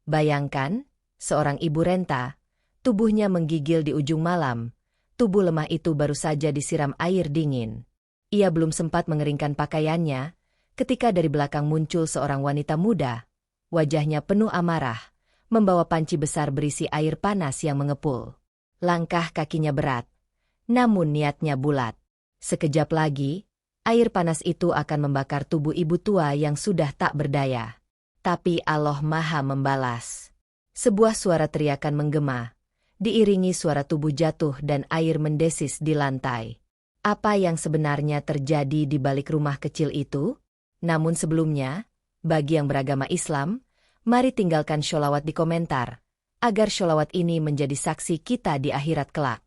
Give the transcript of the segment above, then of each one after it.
Bayangkan, seorang ibu renta, tubuhnya menggigil di ujung malam, tubuh lemah itu baru saja disiram air dingin. Ia belum sempat mengeringkan pakaiannya, ketika dari belakang muncul seorang wanita muda, wajahnya penuh amarah, membawa panci besar berisi air panas yang mengepul. Langkah kakinya berat, namun niatnya bulat. Sekejap lagi, air panas itu akan membakar tubuh ibu tua yang sudah tak berdaya. Tapi Allah Maha membalas. Sebuah suara teriakan menggema, diiringi suara tubuh jatuh dan air mendesis di lantai. Apa yang sebenarnya terjadi di balik rumah kecil itu? Namun sebelumnya, bagi yang beragama Islam, mari tinggalkan sholawat di komentar, agar sholawat ini menjadi saksi kita di akhirat kelak.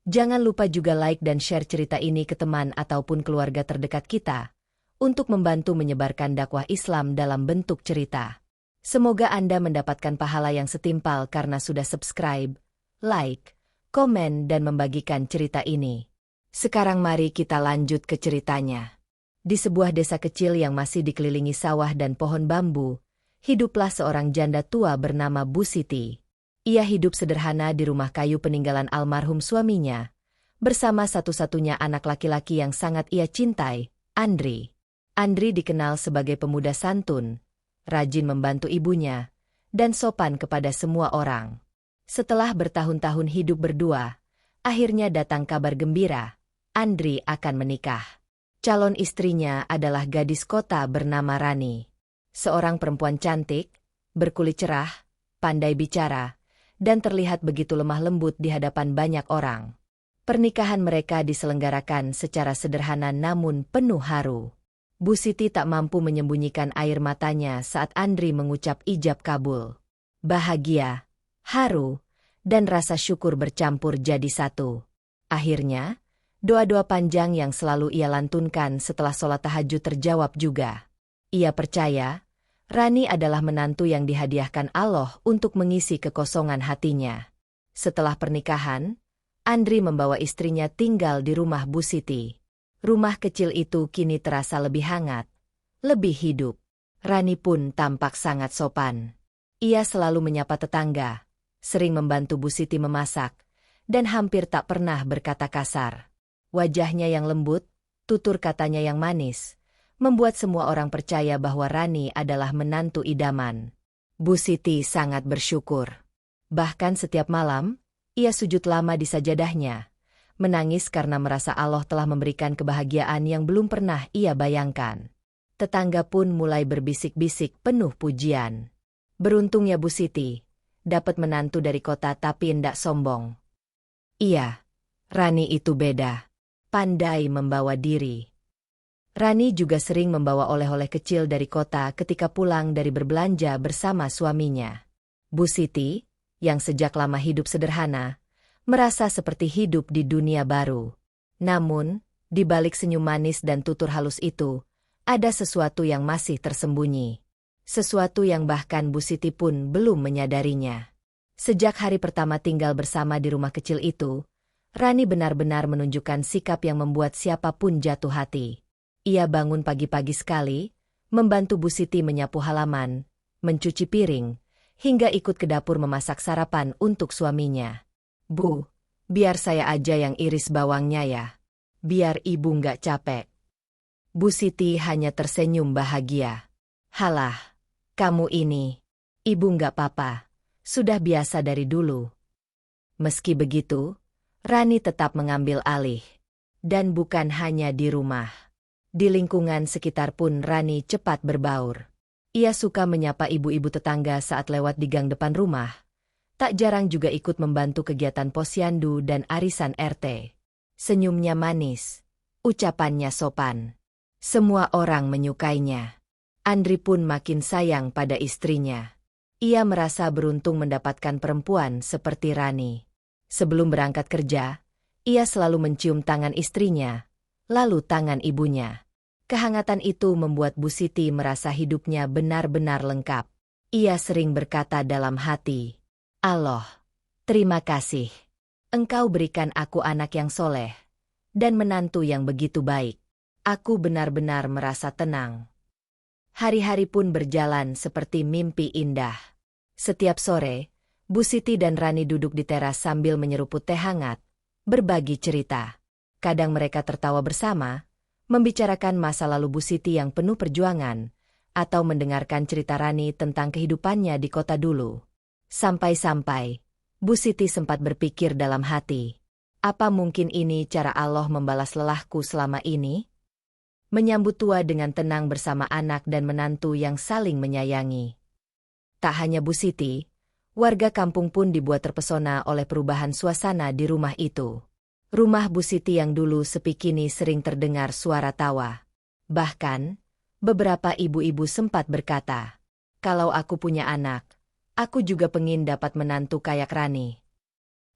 Jangan lupa juga like dan share cerita ini ke teman ataupun keluarga terdekat kita, untuk membantu menyebarkan dakwah Islam dalam bentuk cerita. Semoga Anda mendapatkan pahala yang setimpal karena sudah subscribe, like, komen dan membagikan cerita ini. Sekarang mari kita lanjut ke ceritanya. Di sebuah desa kecil yang masih dikelilingi sawah dan pohon bambu, hiduplah seorang janda tua bernama Bu Siti. Ia hidup sederhana di rumah kayu peninggalan almarhum suaminya, bersama satu-satunya anak laki-laki yang sangat ia cintai, Andri. Andri dikenal sebagai pemuda santun, rajin membantu ibunya, dan sopan kepada semua orang. Setelah bertahun-tahun hidup berdua, akhirnya datang kabar gembira, Andri akan menikah. Calon istrinya adalah gadis kota bernama Rani. Seorang perempuan cantik, berkulit cerah, pandai bicara, dan terlihat begitu lemah lembut di hadapan banyak orang. Pernikahan mereka diselenggarakan secara sederhana namun penuh haru. Bu Siti tak mampu menyembunyikan air matanya saat Andri mengucap ijab kabul. Bahagia, haru, dan rasa syukur bercampur jadi satu. Akhirnya, doa-doa panjang yang selalu ia lantunkan setelah sholat tahajud terjawab juga. Ia percaya, Rani adalah menantu yang dihadiahkan Allah untuk mengisi kekosongan hatinya. Setelah pernikahan, Andri membawa istrinya tinggal di rumah Bu Siti. Rumah kecil itu kini terasa lebih hangat, lebih hidup. Rani pun tampak sangat sopan. Ia selalu menyapa tetangga, sering membantu Bu Siti memasak, dan hampir tak pernah berkata kasar. Wajahnya yang lembut, tutur katanya yang manis, membuat semua orang percaya bahwa Rani adalah menantu idaman. Bu Siti sangat bersyukur. Bahkan setiap malam, ia sujud lama di sajadahnya, menangis karena merasa Allah telah memberikan kebahagiaan yang belum pernah ia bayangkan. Tetangga pun mulai berbisik-bisik penuh pujian. Beruntungnya Bu Siti, dapat menantu dari kota tapi hendak sombong. Iya, Rani itu beda. Pandai membawa diri. Rani juga sering membawa oleh-oleh kecil dari kota ketika pulang dari berbelanja bersama suaminya. Bu Siti, yang sejak lama hidup sederhana, merasa seperti hidup di dunia baru. Namun, di balik senyum manis dan tutur halus itu, ada sesuatu yang masih tersembunyi. Sesuatu yang bahkan Bu Siti pun belum menyadarinya. Sejak hari pertama tinggal bersama di rumah kecil itu, Rani benar-benar menunjukkan sikap yang membuat siapapun jatuh hati. Ia bangun pagi-pagi sekali, membantu Bu Siti menyapu halaman, mencuci piring, hingga ikut ke dapur memasak sarapan untuk suaminya. Bu, biar saya aja yang iris bawangnya ya. Biar ibu nggak capek. Bu Siti hanya tersenyum bahagia. Halah, kamu ini. Ibu nggak apa-apa, sudah biasa dari dulu. Meski begitu, Rani tetap mengambil alih. Dan bukan hanya di rumah. Di lingkungan sekitar pun Rani cepat berbaur. Ia suka menyapa ibu-ibu tetangga saat lewat di gang depan rumah. Tak jarang juga ikut membantu kegiatan posyandu dan arisan RT. Senyumnya manis, ucapannya sopan. Semua orang menyukainya. Andri pun makin sayang pada istrinya. Ia merasa beruntung mendapatkan perempuan seperti Rani. Sebelum berangkat kerja, ia selalu mencium tangan istrinya, lalu tangan ibunya. Kehangatan itu membuat Bu Siti merasa hidupnya benar-benar lengkap. Ia sering berkata dalam hati, Allah, terima kasih. Engkau berikan aku anak yang soleh, dan menantu yang begitu baik. Aku benar-benar merasa tenang. Hari-hari pun berjalan seperti mimpi indah. Setiap sore, Bu Siti dan Rani duduk di teras sambil menyeruput teh hangat, berbagi cerita. Kadang mereka tertawa bersama, membicarakan masa lalu Bu Siti yang penuh perjuangan, atau mendengarkan cerita Rani tentang kehidupannya di kota dulu. Sampai-sampai, Bu Siti sempat berpikir dalam hati, apa mungkin ini cara Allah membalas lelahku selama ini? Menyambut tua dengan tenang bersama anak dan menantu yang saling menyayangi. Tak hanya Bu Siti, warga kampung pun dibuat terpesona oleh perubahan suasana di rumah itu. Rumah Bu Siti yang dulu sepi kini sering terdengar suara tawa. Bahkan, beberapa ibu-ibu sempat berkata, "Kalau aku punya anak, aku juga pengin dapat menantu kayak Rani."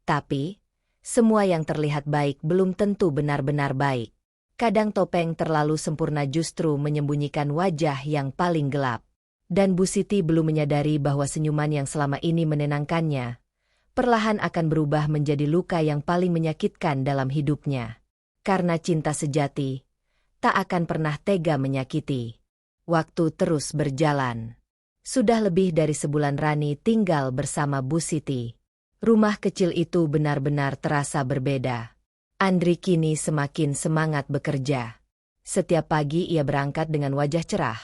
Tapi, semua yang terlihat baik belum tentu benar-benar baik. Kadang topeng terlalu sempurna justru menyembunyikan wajah yang paling gelap. Dan Bu Siti belum menyadari bahwa senyuman yang selama ini menenangkannya, perlahan akan berubah menjadi luka yang paling menyakitkan dalam hidupnya. Karena cinta sejati tak akan pernah tega menyakiti. Waktu terus berjalan. Sudah lebih dari sebulan Rani tinggal bersama Bu Siti. Rumah kecil itu benar-benar terasa berbeda. Andri kini semakin semangat bekerja. Setiap pagi ia berangkat dengan wajah cerah,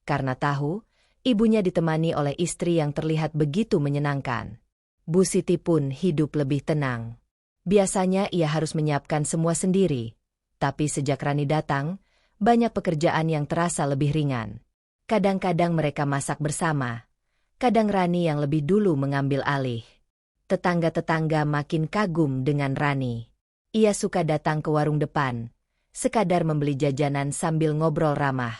karena tahu ibunya ditemani oleh istri yang terlihat begitu menyenangkan. Bu Siti pun hidup lebih tenang. Biasanya ia harus menyiapkan semua sendiri, tapi sejak Rani datang, banyak pekerjaan yang terasa lebih ringan. Kadang-kadang mereka masak bersama, kadang Rani yang lebih dulu mengambil alih. Tetangga-tetangga makin kagum dengan Rani. Ia suka datang ke warung depan, sekadar membeli jajanan sambil ngobrol ramah.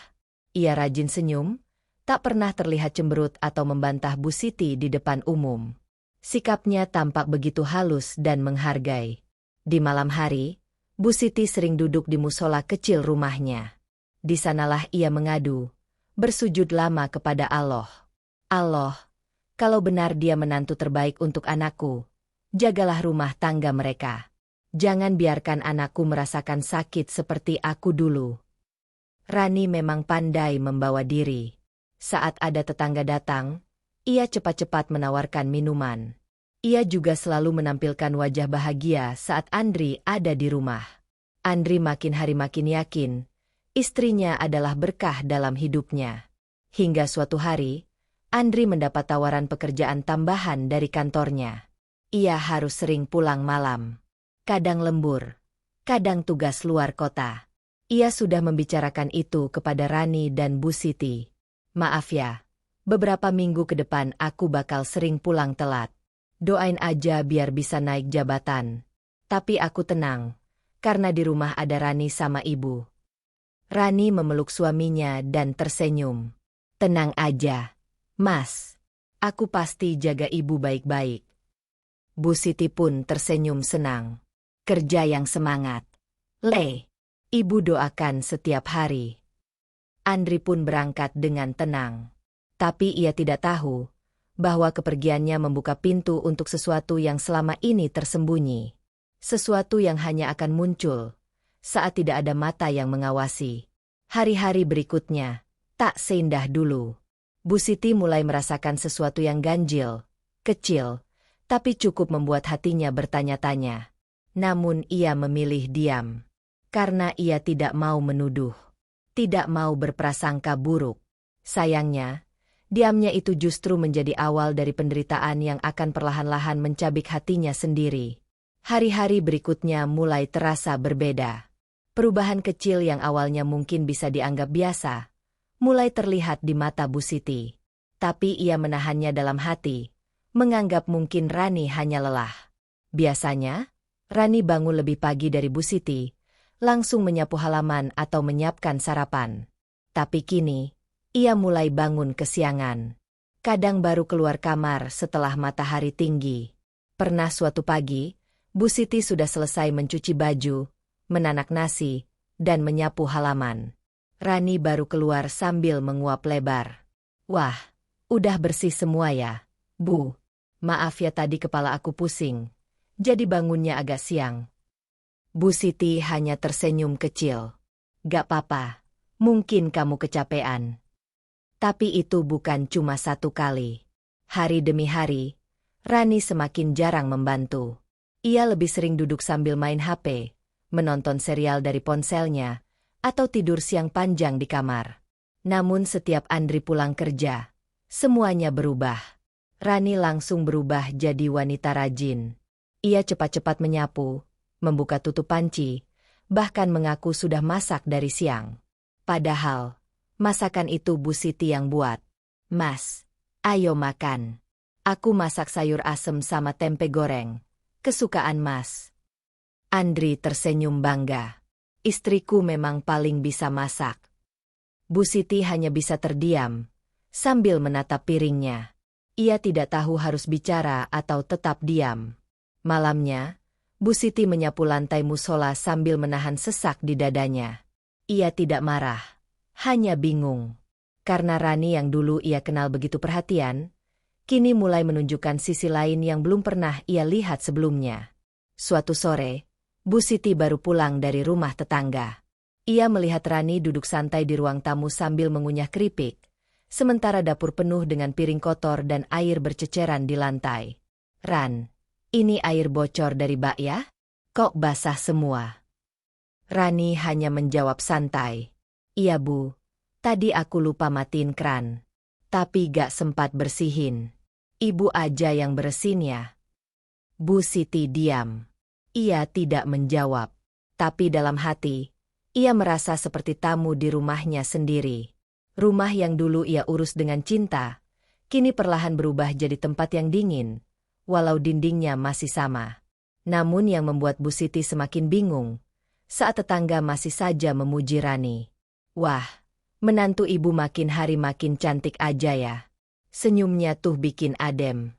Ia rajin senyum, tak pernah terlihat cemberut atau membantah Bu Siti di depan umum. Sikapnya tampak begitu halus dan menghargai. Di malam hari, Bu Siti sering duduk di musola kecil rumahnya. Di sanalah ia mengadu, bersujud lama kepada Allah. Allah, kalau benar Dia menantu terbaik untuk anakku, jagalah rumah tangga mereka. Jangan biarkan anakku merasakan sakit seperti aku dulu. Rani memang pandai membawa diri. Saat ada tetangga datang, ia cepat-cepat menawarkan minuman. Ia juga selalu menampilkan wajah bahagia saat Andri ada di rumah. Andri makin hari makin yakin, istrinya adalah berkah dalam hidupnya. Hingga suatu hari, Andri mendapat tawaran pekerjaan tambahan dari kantornya. Ia harus sering pulang malam. Kadang lembur, kadang tugas luar kota. Ia sudah membicarakan itu kepada Rani dan Bu Siti. "Maaf ya, beberapa minggu ke depan aku bakal sering pulang telat. Doain aja biar bisa naik jabatan. Tapi aku tenang, karena di rumah ada Rani sama ibu." Rani memeluk suaminya dan tersenyum. "Tenang aja, Mas. Aku pasti jaga ibu baik-baik." Bu Siti pun tersenyum senang. "Kerja yang semangat, Le. Ibu doakan setiap hari." Andri pun berangkat dengan tenang. Tapi ia tidak tahu bahwa kepergiannya membuka pintu untuk sesuatu yang selama ini tersembunyi. Sesuatu yang hanya akan muncul saat tidak ada mata yang mengawasi. Hari-hari berikutnya tak seindah dulu. Bu Siti mulai merasakan sesuatu yang ganjil, kecil, tapi cukup membuat hatinya bertanya-tanya. Namun ia memilih diam. Karena ia tidak mau menuduh. Tidak mau berprasangka buruk. Sayangnya, diamnya itu justru menjadi awal dari penderitaan yang akan perlahan-lahan mencabik hatinya sendiri. Hari-hari berikutnya mulai terasa berbeda. Perubahan kecil yang awalnya mungkin bisa dianggap biasa, mulai terlihat di mata Bu Siti. Tapi ia menahannya dalam hati, menganggap mungkin Rani hanya lelah. Biasanya, Rani bangun lebih pagi dari Bu Siti, langsung menyapu halaman atau menyiapkan sarapan. Tapi kini, ia mulai bangun kesiangan. Kadang baru keluar kamar setelah matahari tinggi. Pernah suatu pagi, Bu Siti sudah selesai mencuci baju, menanak nasi, dan menyapu halaman. Rani baru keluar sambil menguap lebar. "Wah, udah bersih semua ya, Bu. Maaf ya tadi kepala aku pusing, jadi bangunnya agak siang." Bu Siti hanya tersenyum kecil. "Gak apa-apa, mungkin kamu kecapean. Tapi itu bukan cuma satu kali. Hari demi hari, Rani semakin jarang membantu. Ia lebih sering duduk sambil main HP, menonton serial dari ponselnya, atau tidur siang panjang di kamar. Namun setiap Andri pulang kerja, semuanya berubah. Rani langsung berubah jadi wanita rajin. Ia cepat-cepat menyapu, membuka tutup panci, bahkan mengaku sudah masak dari siang. Padahal, masakan itu Bu Siti yang buat. "Mas, ayo makan. Aku masak sayur asem sama tempe goreng. Kesukaan Mas." Andri tersenyum bangga. Istriku memang paling bisa masak. Bu Siti hanya bisa terdiam, sambil menatap piringnya. Ia tidak tahu harus bicara atau tetap diam. Malamnya, Bu Siti menyapu lantai musola sambil menahan sesak di dadanya. Ia tidak marah, hanya bingung. Karena Rani yang dulu ia kenal begitu perhatian, kini mulai menunjukkan sisi lain yang belum pernah ia lihat sebelumnya. Suatu sore, Bu Siti baru pulang dari rumah tetangga. Ia melihat Rani duduk santai di ruang tamu sambil mengunyah keripik, sementara dapur penuh dengan piring kotor dan air berceceran di lantai. "Ran, ini air bocor dari bak ya? Kok basah semua?" Rani hanya menjawab santai. "Iya Bu, tadi aku lupa matiin keran. Tapi gak sempat bersihin. Ibu aja yang beresin ya." Bu Siti diam. Ia tidak menjawab. Tapi dalam hati, ia merasa seperti tamu di rumahnya sendiri. Rumah yang dulu ia urus dengan cinta, kini perlahan berubah jadi tempat yang dingin, walau dindingnya masih sama. Namun yang membuat Bu Siti semakin bingung, saat tetangga masih saja memuji Rani. "Wah, menantu ibu makin hari makin cantik aja ya. Senyumnya tuh bikin adem.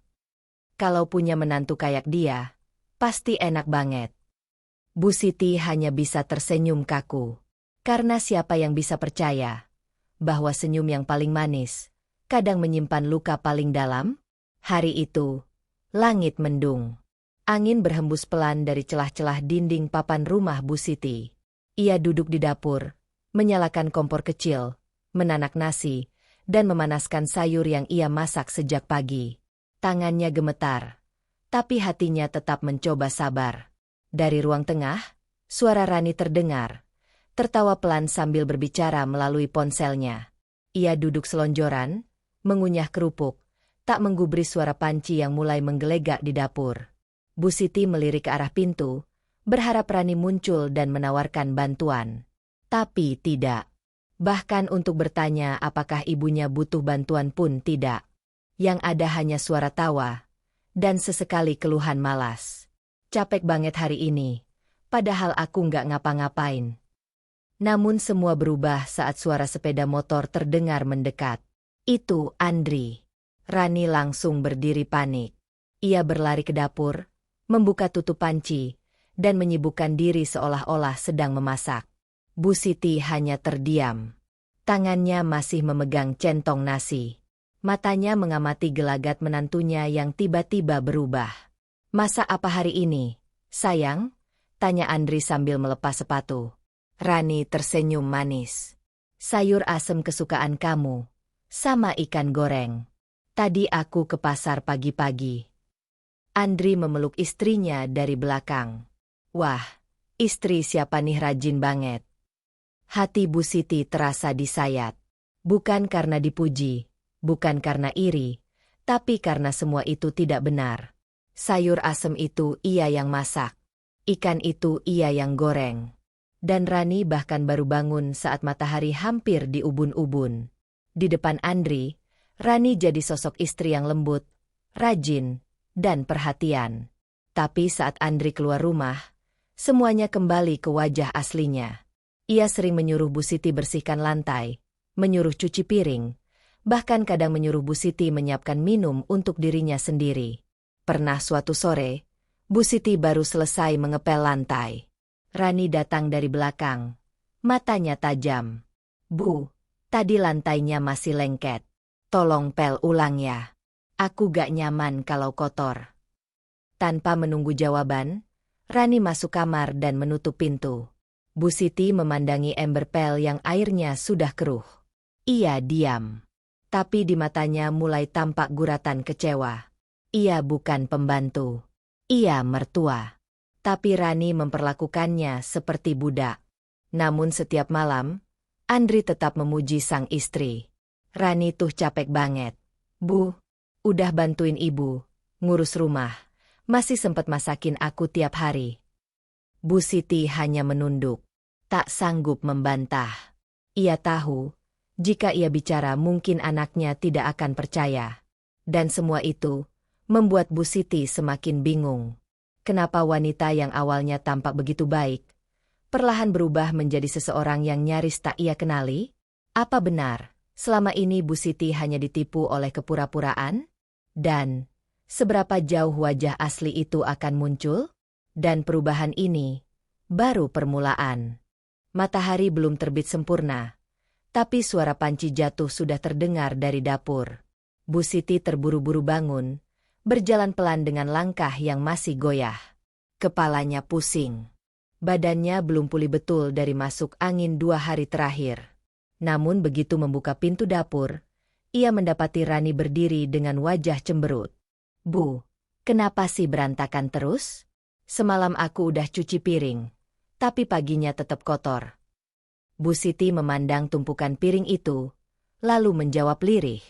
Kalau punya menantu kayak dia, pasti enak banget." Bu Siti hanya bisa tersenyum kaku. Karena siapa yang bisa percaya bahwa senyum yang paling manis kadang menyimpan luka paling dalam? Hari itu, langit mendung. Angin berhembus pelan dari celah-celah dinding papan rumah Bu Siti. Ia duduk di dapur, menyalakan kompor kecil, menanak nasi, dan memanaskan sayur yang ia masak sejak pagi. Tangannya gemetar, tapi hatinya tetap mencoba sabar. Dari ruang tengah, suara Rani terdengar, tertawa pelan sambil berbicara melalui ponselnya. Ia duduk selonjoran, mengunyah kerupuk, tak menggubris suara panci yang mulai menggelegak di dapur. Bu Siti melirik ke arah pintu, berharap Rani muncul dan menawarkan bantuan. Tapi tidak. Bahkan untuk bertanya apakah ibunya butuh bantuan pun tidak. Yang ada hanya suara tawa, dan sesekali keluhan malas. "Capek banget hari ini, padahal aku nggak ngapa-ngapain." Namun semua berubah saat suara sepeda motor terdengar mendekat. Itu Andri. Rani langsung berdiri panik. Ia berlari ke dapur, membuka tutup panci, dan menyibukkan diri seolah-olah sedang memasak. Bu Siti hanya terdiam. Tangannya masih memegang centong nasi. Matanya mengamati gelagat menantunya yang tiba-tiba berubah. "Masak apa hari ini, sayang?" tanya Andri sambil melepas sepatu. Rani tersenyum manis. "Sayur asem kesukaan kamu, sama ikan goreng. Tadi aku ke pasar pagi-pagi." Andri memeluk istrinya dari belakang. "Wah, istri siapa nih rajin banget." Hati Bu Siti terasa disayat. Bukan karena dipuji, bukan karena iri, tapi karena semua itu tidak benar. Sayur asem itu ia yang masak. Ikan itu ia yang goreng. Dan Rani bahkan baru bangun saat matahari hampir di ubun-ubun. Di depan Andri, Rani jadi sosok istri yang lembut, rajin, dan perhatian. Tapi saat Andri keluar rumah, semuanya kembali ke wajah aslinya. Ia sering menyuruh Bu Siti bersihkan lantai, menyuruh cuci piring, bahkan kadang menyuruh Bu Siti menyiapkan minum untuk dirinya sendiri. Pernah suatu sore, Bu Siti baru selesai mengepel lantai. Rani datang dari belakang. Matanya tajam. "Bu, tadi lantainya masih lengket. Tolong pel ulang ya. Aku gak nyaman kalau kotor." Tanpa menunggu jawaban, Rani masuk kamar dan menutup pintu. Bu Siti memandangi ember pel yang airnya sudah keruh. Ia diam. Tapi di matanya mulai tampak guratan kecewa. Ia bukan pembantu. Ia mertua. Tapi Rani memperlakukannya seperti budak. Namun setiap malam, Andri tetap memuji sang istri. Rani tuh capek banget. Bu, udah bantuin ibu, ngurus rumah. Masih sempat masakin aku tiap hari. Bu Siti hanya menunduk. Tak sanggup membantah. Ia tahu, jika ia bicara mungkin anaknya tidak akan percaya. Dan semua itu membuat Bu Siti semakin bingung. Kenapa wanita yang awalnya tampak begitu baik, perlahan berubah menjadi seseorang yang nyaris tak ia kenali? Apa benar, selama ini Bu Siti hanya ditipu oleh kepura-puraan? Dan seberapa jauh wajah asli itu akan muncul? Dan perubahan ini baru permulaan. Matahari belum terbit sempurna, tapi suara panci jatuh sudah terdengar dari dapur. Bu Siti terburu-buru bangun, berjalan pelan dengan langkah yang masih goyah. Kepalanya pusing. Badannya belum pulih betul dari masuk angin 2 hari terakhir. Namun begitu membuka pintu dapur, ia mendapati Rani berdiri dengan wajah cemberut. Bu, kenapa sih berantakan terus? Semalam aku udah cuci piring, tapi paginya tetap kotor. Bu Siti memandang tumpukan piring itu, lalu menjawab lirih.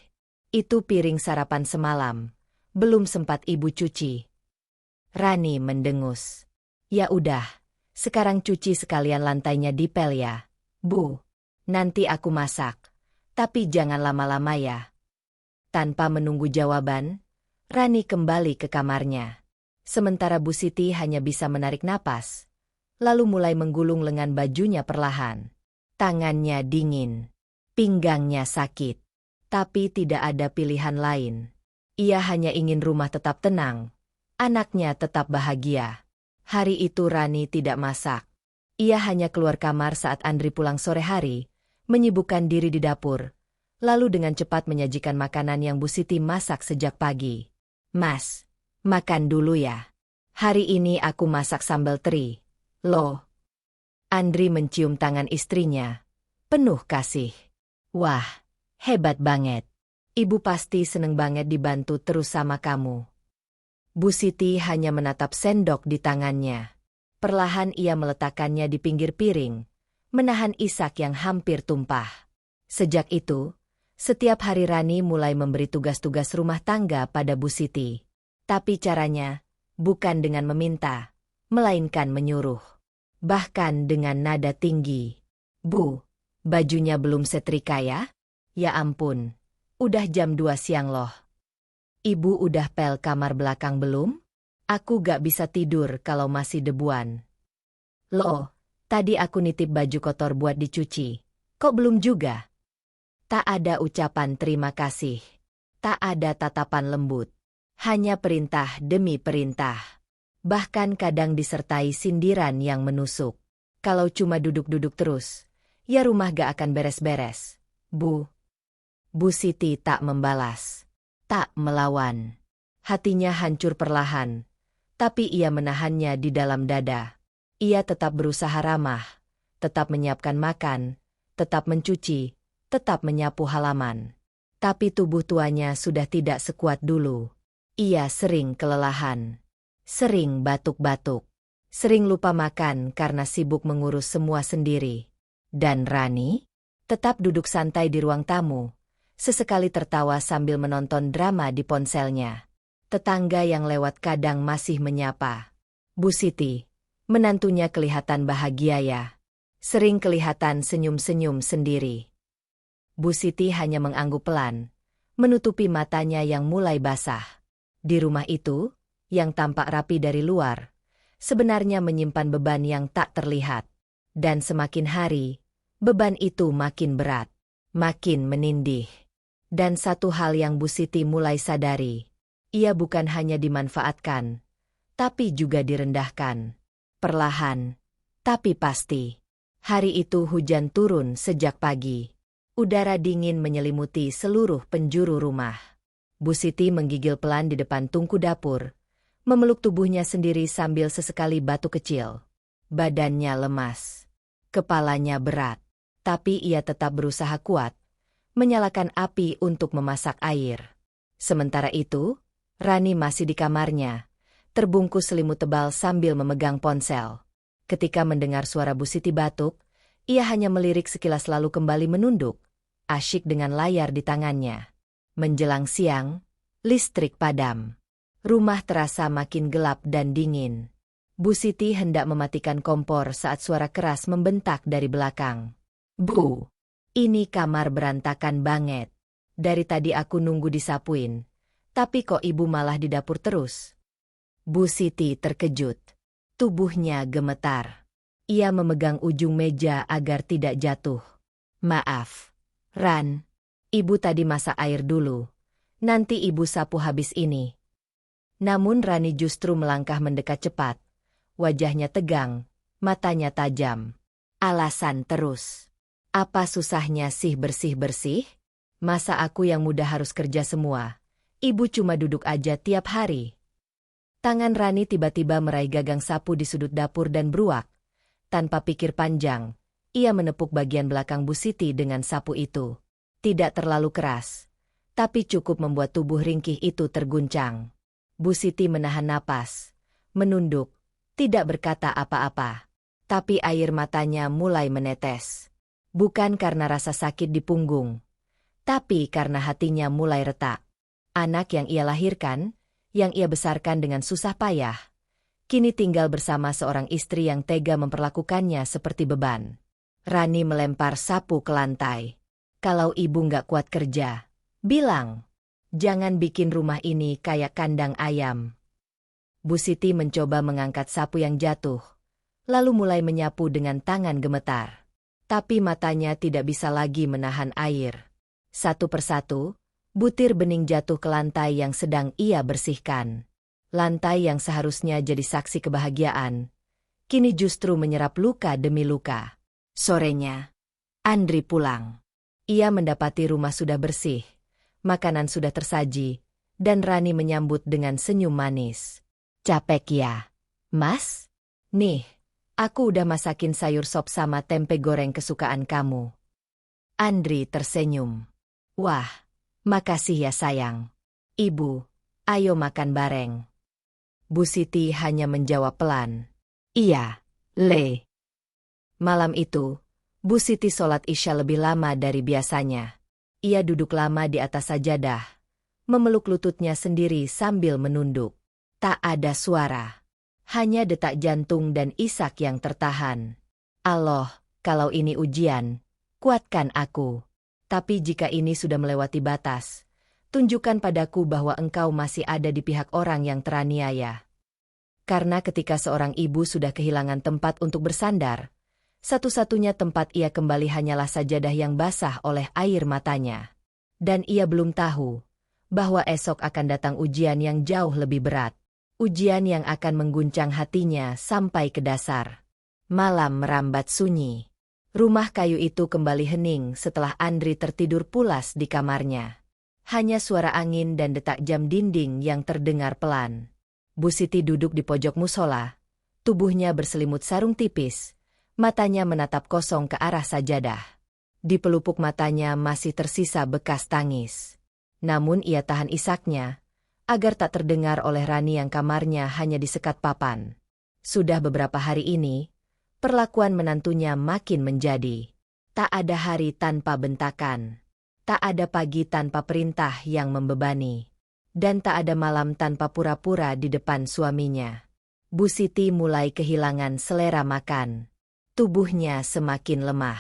Itu piring sarapan semalam, belum sempat ibu cuci. Rani mendengus. Ya udah, sekarang cuci sekalian lantainya dipel ya. Bu, nanti aku masak, tapi jangan lama-lama ya. Tanpa menunggu jawaban, Rani kembali ke kamarnya. Sementara Bu Siti hanya bisa menarik napas, lalu mulai menggulung lengan bajunya perlahan. Tangannya dingin, pinggangnya sakit, tapi tidak ada pilihan lain. Ia hanya ingin rumah tetap tenang, anaknya tetap bahagia. Hari itu Rani tidak masak. Ia hanya keluar kamar saat Andri pulang sore hari, menyibukkan diri di dapur, lalu dengan cepat menyajikan makanan yang Bu Siti masak sejak pagi. Mas, makan dulu ya. Hari ini aku masak sambal teri. Loh. Andri mencium tangan istrinya, penuh kasih. Wah, hebat banget. Ibu pasti seneng banget dibantu terus sama kamu. Bu Siti hanya menatap sendok di tangannya. Perlahan ia meletakkannya di pinggir piring, menahan isak yang hampir tumpah. Sejak itu, setiap hari Rani mulai memberi tugas-tugas rumah tangga pada Bu Siti. Tapi caranya bukan dengan meminta, melainkan menyuruh. Bahkan dengan nada tinggi. Bu, bajunya belum setrika ya? Ya ampun, udah jam 2 siang loh. Ibu udah pel kamar belakang belum? Aku gak bisa tidur kalau masih debuan. Loh, tadi aku nitip baju kotor buat dicuci. Kok belum juga? Tak ada ucapan terima kasih. Tak ada tatapan lembut. Hanya perintah demi perintah. Bahkan kadang disertai sindiran yang menusuk. Kalau cuma duduk-duduk terus, ya rumah gak akan beres-beres. Bu Siti tak membalas. Tak melawan. Hatinya hancur perlahan. Tapi ia menahannya di dalam dada. Ia tetap berusaha ramah. Tetap menyiapkan makan. Tetap mencuci. Tetap menyapu halaman. Tapi tubuh tuanya sudah tidak sekuat dulu. Ia sering kelelahan. Sering batuk-batuk. Sering lupa makan karena sibuk mengurus semua sendiri. Dan Rani tetap duduk santai di ruang tamu. Sesekali tertawa sambil menonton drama di ponselnya. Tetangga yang lewat kadang masih menyapa. Bu Siti, menantunya kelihatan bahagia ya. Sering kelihatan senyum-senyum sendiri. Bu Siti hanya mengangguk pelan, menutupi matanya yang mulai basah. Di rumah itu, yang tampak rapi dari luar, sebenarnya menyimpan beban yang tak terlihat. Dan semakin hari, beban itu makin berat, makin menindih. Dan satu hal yang Bu Siti mulai sadari, ia bukan hanya dimanfaatkan, tapi juga direndahkan. Perlahan, tapi pasti. Hari itu hujan turun sejak pagi. Udara dingin menyelimuti seluruh penjuru rumah. Bu Siti menggigil pelan di depan tungku dapur, memeluk tubuhnya sendiri sambil sesekali batuk kecil. Badannya lemas. Kepalanya berat. Tapi ia tetap berusaha kuat, menyalakan api untuk memasak air. Sementara itu, Rani masih di kamarnya, terbungkus selimut tebal sambil memegang ponsel. Ketika mendengar suara Bu Siti batuk, ia hanya melirik sekilas lalu kembali menunduk, asyik dengan layar di tangannya. Menjelang siang, listrik padam. Rumah terasa makin gelap dan dingin. Bu Siti hendak mematikan kompor saat suara keras membentak dari belakang. "Bu, ini kamar berantakan banget. Dari tadi aku nunggu disapuin, tapi kok ibu malah di dapur terus?" Bu Siti terkejut. Tubuhnya gemetar. Ia memegang ujung meja agar tidak jatuh. "Maaf, Ran. Ibu tadi masak air dulu. Nanti ibu sapu habis ini." Namun Rani justru melangkah mendekat cepat. Wajahnya tegang, matanya tajam. "Alasan terus. Apa susahnya sih bersih-bersih? Masa aku yang muda harus kerja semua? Ibu cuma duduk aja tiap hari." Tangan Rani tiba-tiba meraih gagang sapu di sudut dapur dan beruak. Tanpa pikir panjang, ia menepuk bagian belakang Bu Siti dengan sapu itu. Tidak terlalu keras, tapi cukup membuat tubuh ringkih itu terguncang. Bu Siti menahan napas, menunduk, tidak berkata apa-apa. Tapi air matanya mulai menetes. Bukan karena rasa sakit di punggung, tapi karena hatinya mulai retak. Anak yang ia lahirkan, yang ia besarkan dengan susah payah, kini tinggal bersama seorang istri yang tega memperlakukannya seperti beban. Rani melempar sapu ke lantai. "Kalau ibu nggak kuat kerja, bilang. Jangan bikin rumah ini kayak kandang ayam." Bu Siti mencoba mengangkat sapu yang jatuh, lalu mulai menyapu dengan tangan gemetar. Tapi matanya tidak bisa lagi menahan air. Satu persatu, butir bening jatuh ke lantai yang sedang ia bersihkan. Lantai yang seharusnya jadi saksi kebahagiaan, kini justru menyerap luka demi luka. Sorenya, Andri pulang. Ia mendapati rumah sudah bersih, makanan sudah tersaji, dan Rani menyambut dengan senyum manis. "Capek ya, Mas? Nih, aku udah masakin sayur sop sama tempe goreng kesukaan kamu." Andri tersenyum. "Wah, makasih ya sayang. Ibu, ayo makan bareng." Bu Siti hanya menjawab pelan. "Iya, Le." Malam itu, Bu Siti sholat Isya lebih lama dari biasanya. Ia duduk lama di atas sajadah, memeluk lututnya sendiri sambil menunduk. Tak ada suara, hanya detak jantung dan isak yang tertahan. "Allah, kalau ini ujian, kuatkan aku. Tapi jika ini sudah melewati batas, tunjukkan padaku bahwa engkau masih ada di pihak orang yang teraniaya." Karena ketika seorang ibu sudah kehilangan tempat untuk bersandar, satu-satunya tempat ia kembali hanyalah sajadah yang basah oleh air matanya. Dan ia belum tahu bahwa esok akan datang ujian yang jauh lebih berat. Ujian yang akan mengguncang hatinya sampai ke dasar. Malam merambat sunyi. Rumah kayu itu kembali hening setelah Andri tertidur pulas di kamarnya. Hanya suara angin dan detak jam dinding yang terdengar pelan. Bu Siti duduk di pojok musola. Tubuhnya berselimut sarung tipis. Matanya menatap kosong ke arah sajadah. Di pelupuk matanya masih tersisa bekas tangis. Namun ia tahan isaknya, agar tak terdengar oleh Rani yang kamarnya hanya disekat papan. Sudah beberapa hari ini, perlakuan menantunya makin menjadi. Tak ada hari tanpa bentakan. Tak ada pagi tanpa perintah yang membebani. Dan tak ada malam tanpa pura-pura di depan suaminya. Bu Siti mulai kehilangan selera makan. Tubuhnya semakin lemah.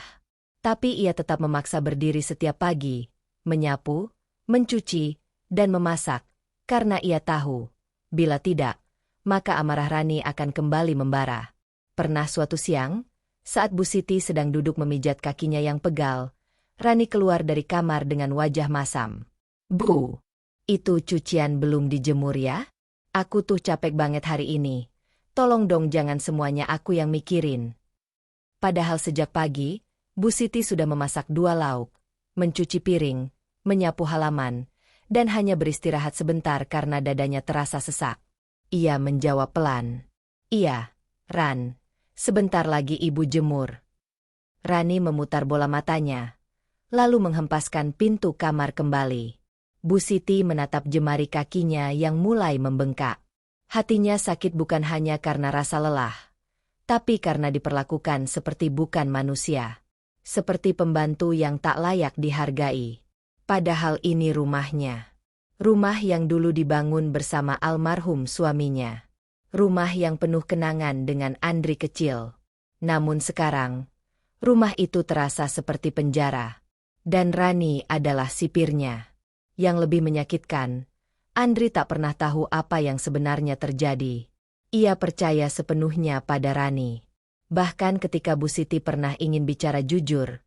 Tapi ia tetap memaksa berdiri setiap pagi, menyapu, mencuci, dan memasak. Karena ia tahu, bila tidak, maka amarah Rani akan kembali membara. Pernah suatu siang, saat Bu Siti sedang duduk memijat kakinya yang pegal, Rani keluar dari kamar dengan wajah masam. "Bu, itu cucian belum dijemur ya? Aku tuh capek banget hari ini. Tolong dong jangan semuanya aku yang mikirin." Padahal sejak pagi, Bu Siti sudah memasak 2 lauk, mencuci piring, menyapu halaman, dan hanya beristirahat sebentar karena dadanya terasa sesak. Ia menjawab pelan. "Iya, Ran, sebentar lagi ibu jemur." Rani memutar bola matanya. lalu menghempaskan pintu kamar kembali. Bu Siti menatap jemari kakinya yang mulai membengkak. Hatinya sakit bukan hanya karena rasa lelah, tapi karena diperlakukan seperti bukan manusia. Seperti pembantu yang tak layak dihargai. Padahal ini rumahnya. Rumah yang dulu dibangun bersama almarhum suaminya. Rumah yang penuh kenangan dengan Andri kecil. Namun sekarang, rumah itu terasa seperti penjara. Dan Rani adalah sipirnya. Yang lebih menyakitkan, Andri tak pernah tahu apa yang sebenarnya terjadi. Ia percaya sepenuhnya pada Rani. Bahkan ketika Bu Siti pernah ingin bicara jujur,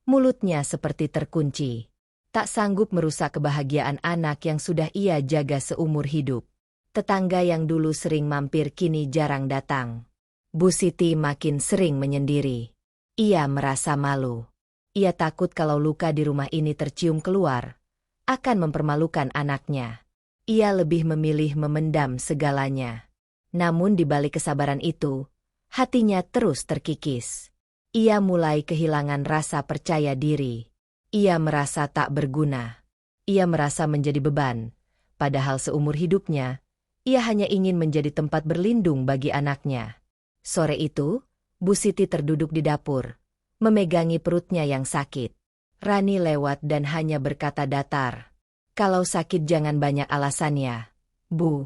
mulutnya seperti terkunci. Tak sanggup merusak kebahagiaan anak yang sudah ia jaga seumur hidup. Tetangga yang dulu sering mampir kini jarang datang. Bu Siti makin sering menyendiri. Ia merasa malu. Ia takut kalau luka di rumah ini tercium keluar, akan mempermalukan anaknya. Ia lebih memilih memendam segalanya. Namun di balik kesabaran itu, hatinya terus terkikis. Ia mulai kehilangan rasa percaya diri. Ia merasa tak berguna. Ia merasa menjadi beban. Padahal seumur hidupnya, ia hanya ingin menjadi tempat berlindung bagi anaknya. Sore itu, Bu Siti terduduk di dapur, memegangi perutnya yang sakit. Rani lewat dan hanya berkata datar, "Kalau sakit jangan banyak alasannya, Bu.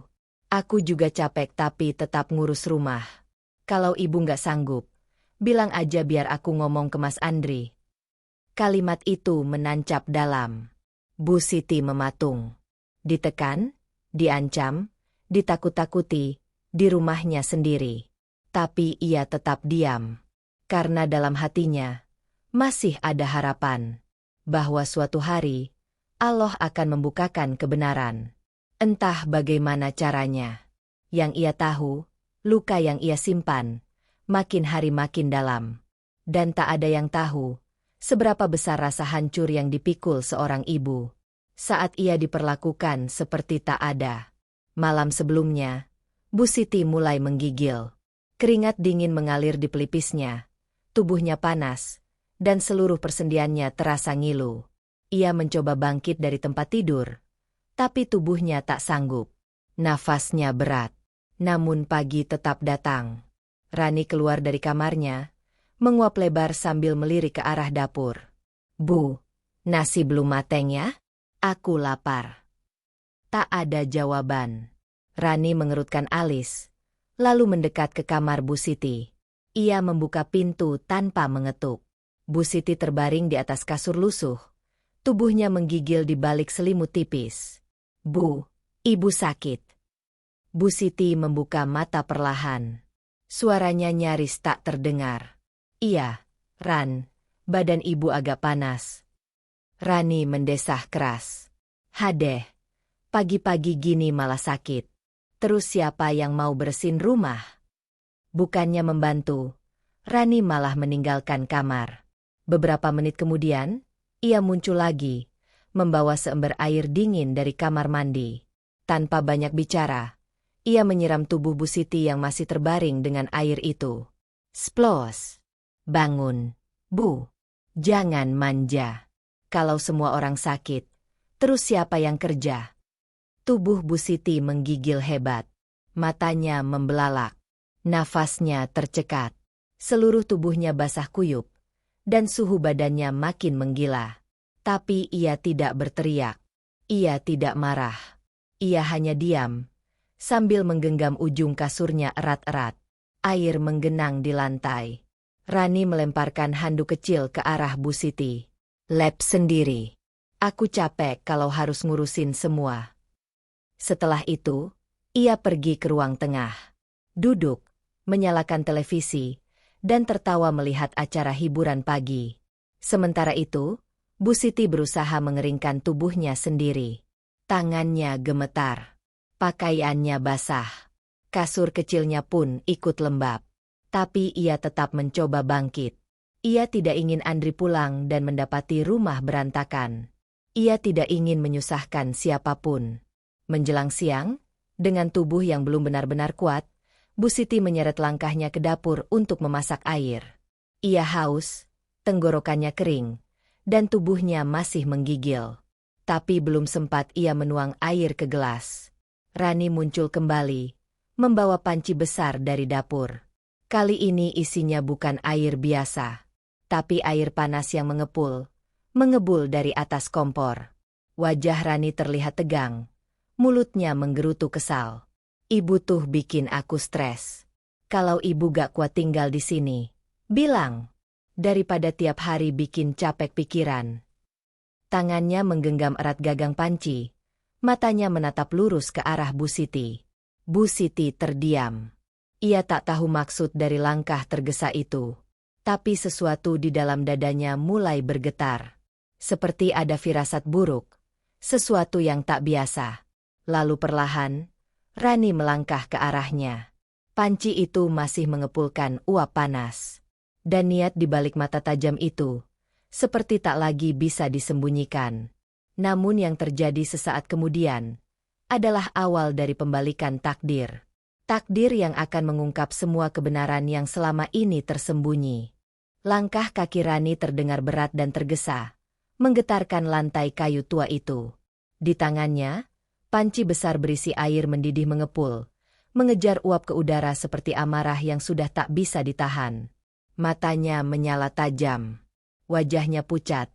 Aku juga capek tapi tetap ngurus rumah. Kalau ibu nggak sanggup, bilang aja biar aku ngomong ke Mas Andri." Kalimat itu menancap dalam. Bu Siti mematung. Ditekan, diancam, ditakut-takuti, di rumahnya sendiri. Tapi ia tetap diam. Karena dalam hatinya, masih ada harapan. Bahwa suatu hari, Allah akan membukakan kebenaran. Entah bagaimana caranya. Yang ia tahu, luka yang ia simpan, makin hari makin dalam. Dan tak ada yang tahu, seberapa besar rasa hancur yang dipikul seorang ibu. Saat ia diperlakukan seperti tak ada. Malam sebelumnya, Bu Siti mulai menggigil. Keringat dingin mengalir di pelipisnya. Tubuhnya panas, dan seluruh persendiannya terasa ngilu. Ia mencoba bangkit dari tempat tidur, tapi tubuhnya tak sanggup. Nafasnya berat. Namun pagi tetap datang. Rani keluar dari kamarnya, menguap lebar sambil melirik ke arah dapur. "Bu, nasi belum mateng ya? Aku lapar." Tak ada jawaban. Rani mengerutkan alis, lalu mendekat ke kamar Bu Siti. Ia membuka pintu tanpa mengetuk. Bu Siti terbaring di atas kasur lusuh. Tubuhnya menggigil di balik selimut tipis. "Bu, ibu sakit." Bu Siti membuka mata perlahan. Suaranya nyaris tak terdengar. "Iya, Ran, badan ibu agak panas." Rani mendesah keras. "Hadeh, pagi-pagi gini malah sakit. Terus siapa yang mau bersihin rumah?" Bukannya membantu, Rani malah meninggalkan kamar. Beberapa menit kemudian, ia muncul lagi, membawa seember air dingin dari kamar mandi. Tanpa banyak bicara, ia menyiram tubuh Bu Siti yang masih terbaring dengan air itu. "Splos! Bangun, Bu. Jangan manja. Kalau semua orang sakit, terus siapa yang kerja?" Tubuh Bu Siti menggigil hebat. Matanya membelalak. Nafasnya tercekat. Seluruh tubuhnya basah kuyup, dan suhu badannya makin menggila. Tapi ia tidak berteriak. Ia tidak marah. Ia hanya diam, sambil menggenggam ujung kasurnya erat-erat. Air menggenang di lantai. Rani melemparkan handuk kecil ke arah Bu Siti. "Lap sendiri. Aku capek kalau harus ngurusin semua." Setelah itu, ia pergi ke ruang tengah. Duduk, menyalakan televisi, dan tertawa melihat acara hiburan pagi. Sementara itu, Bu Siti berusaha mengeringkan tubuhnya sendiri. Tangannya gemetar. Pakaiannya basah. Kasur kecilnya pun ikut lembab. Tapi ia tetap mencoba bangkit. Ia tidak ingin Andri pulang dan mendapati rumah berantakan. Ia tidak ingin menyusahkan siapapun. Menjelang siang, dengan tubuh yang belum benar-benar kuat, Bu Siti menyeret langkahnya ke dapur untuk memasak air. Ia haus, tenggorokannya kering, dan tubuhnya masih menggigil. Tapi belum sempat ia menuang air ke gelas, Rani muncul kembali, membawa panci besar dari dapur. Kali ini isinya bukan air biasa, tapi air panas yang mengebul dari atas kompor. Wajah Rani terlihat tegang, mulutnya menggerutu kesal. Ibu tuh bikin aku stres. Kalau ibu gak kuat tinggal di sini, bilang. Daripada tiap hari bikin capek pikiran. Tangannya menggenggam erat gagang panci. Matanya menatap lurus ke arah Bu Siti. Bu Siti terdiam. Ia tak tahu maksud dari langkah tergesa itu. Tapi sesuatu di dalam dadanya mulai bergetar. Seperti ada firasat buruk. Sesuatu yang tak biasa. Lalu perlahan, Rani melangkah ke arahnya. Panci itu masih mengepulkan uap panas. Dan niat di balik mata tajam itu, seperti tak lagi bisa disembunyikan. Namun yang terjadi sesaat kemudian, adalah awal dari pembalikan takdir. Takdir yang akan mengungkap semua kebenaran yang selama ini tersembunyi. Langkah kaki Rani terdengar berat dan tergesa, menggetarkan lantai kayu tua itu. Di tangannya, panci besar berisi air mendidih mengepul, mengejar uap ke udara seperti amarah yang sudah tak bisa ditahan. Matanya menyala tajam. Wajahnya pucat,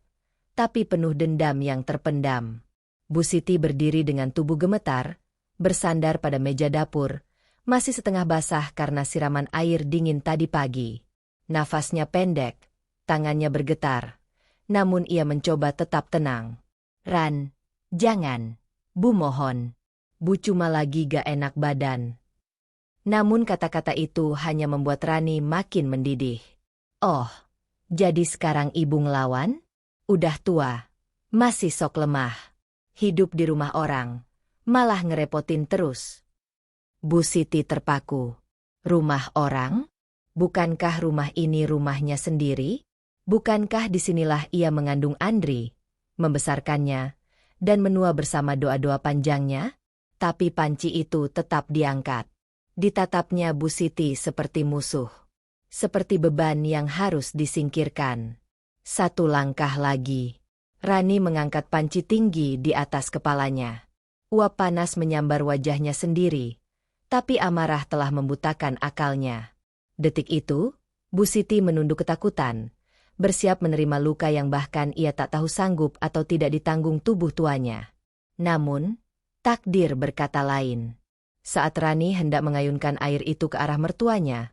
tapi penuh dendam yang terpendam. Bu Siti berdiri dengan tubuh gemetar, bersandar pada meja dapur, masih setengah basah karena siraman air dingin tadi pagi. Nafasnya pendek, tangannya bergetar, namun ia mencoba tetap tenang. "Ran, jangan. Bu mohon. Bu cuma lagi gak enak badan." Namun kata-kata itu hanya membuat Rani makin mendidih. "Oh, jadi sekarang ibu ngelawan? Udah tua, masih sok lemah. Hidup di rumah orang, malah ngerepotin terus." Bu Siti terpaku. Rumah orang? Bukankah rumah ini rumahnya sendiri? Bukankah disinilah ia mengandung Andri, membesarkannya, dan menua bersama doa-doa panjangnya? Tapi panci itu tetap diangkat. Ditatapnya Bu Siti seperti musuh. Seperti beban yang harus disingkirkan. Satu langkah lagi. Rani mengangkat panci tinggi di atas kepalanya. Uap panas menyambar wajahnya sendiri. Tapi amarah telah membutakan akalnya. Detik itu, Bu Siti menunduk ketakutan. Bersiap menerima luka yang bahkan ia tak tahu sanggup atau tidak ditanggung tubuh tuanya. Namun, takdir berkata lain. Saat Rani hendak mengayunkan air itu ke arah mertuanya,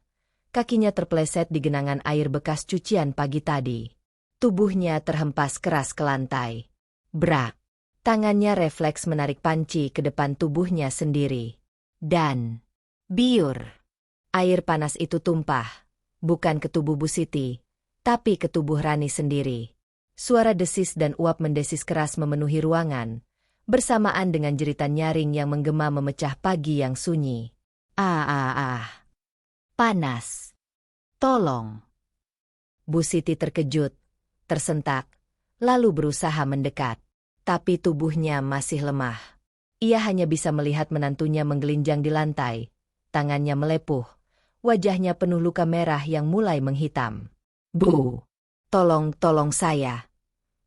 kakinya terpeleset di genangan air bekas cucian pagi tadi. Tubuhnya terhempas keras ke lantai. Brak! Tangannya refleks menarik panci ke depan tubuhnya sendiri. Dan, biur! Air panas itu tumpah, bukan ke tubuh Bu Siti, tapi ke tubuh Rani sendiri. Suara desis dan uap mendesis keras memenuhi ruangan, bersamaan dengan jeritan nyaring yang menggema memecah pagi yang sunyi. Panas. Tolong. Bu Siti terkejut, tersentak, lalu berusaha mendekat. Tapi tubuhnya masih lemah. Ia hanya bisa melihat menantunya menggelinjang di lantai, tangannya melepuh, wajahnya penuh luka merah yang mulai menghitam. "Bu, tolong saya,"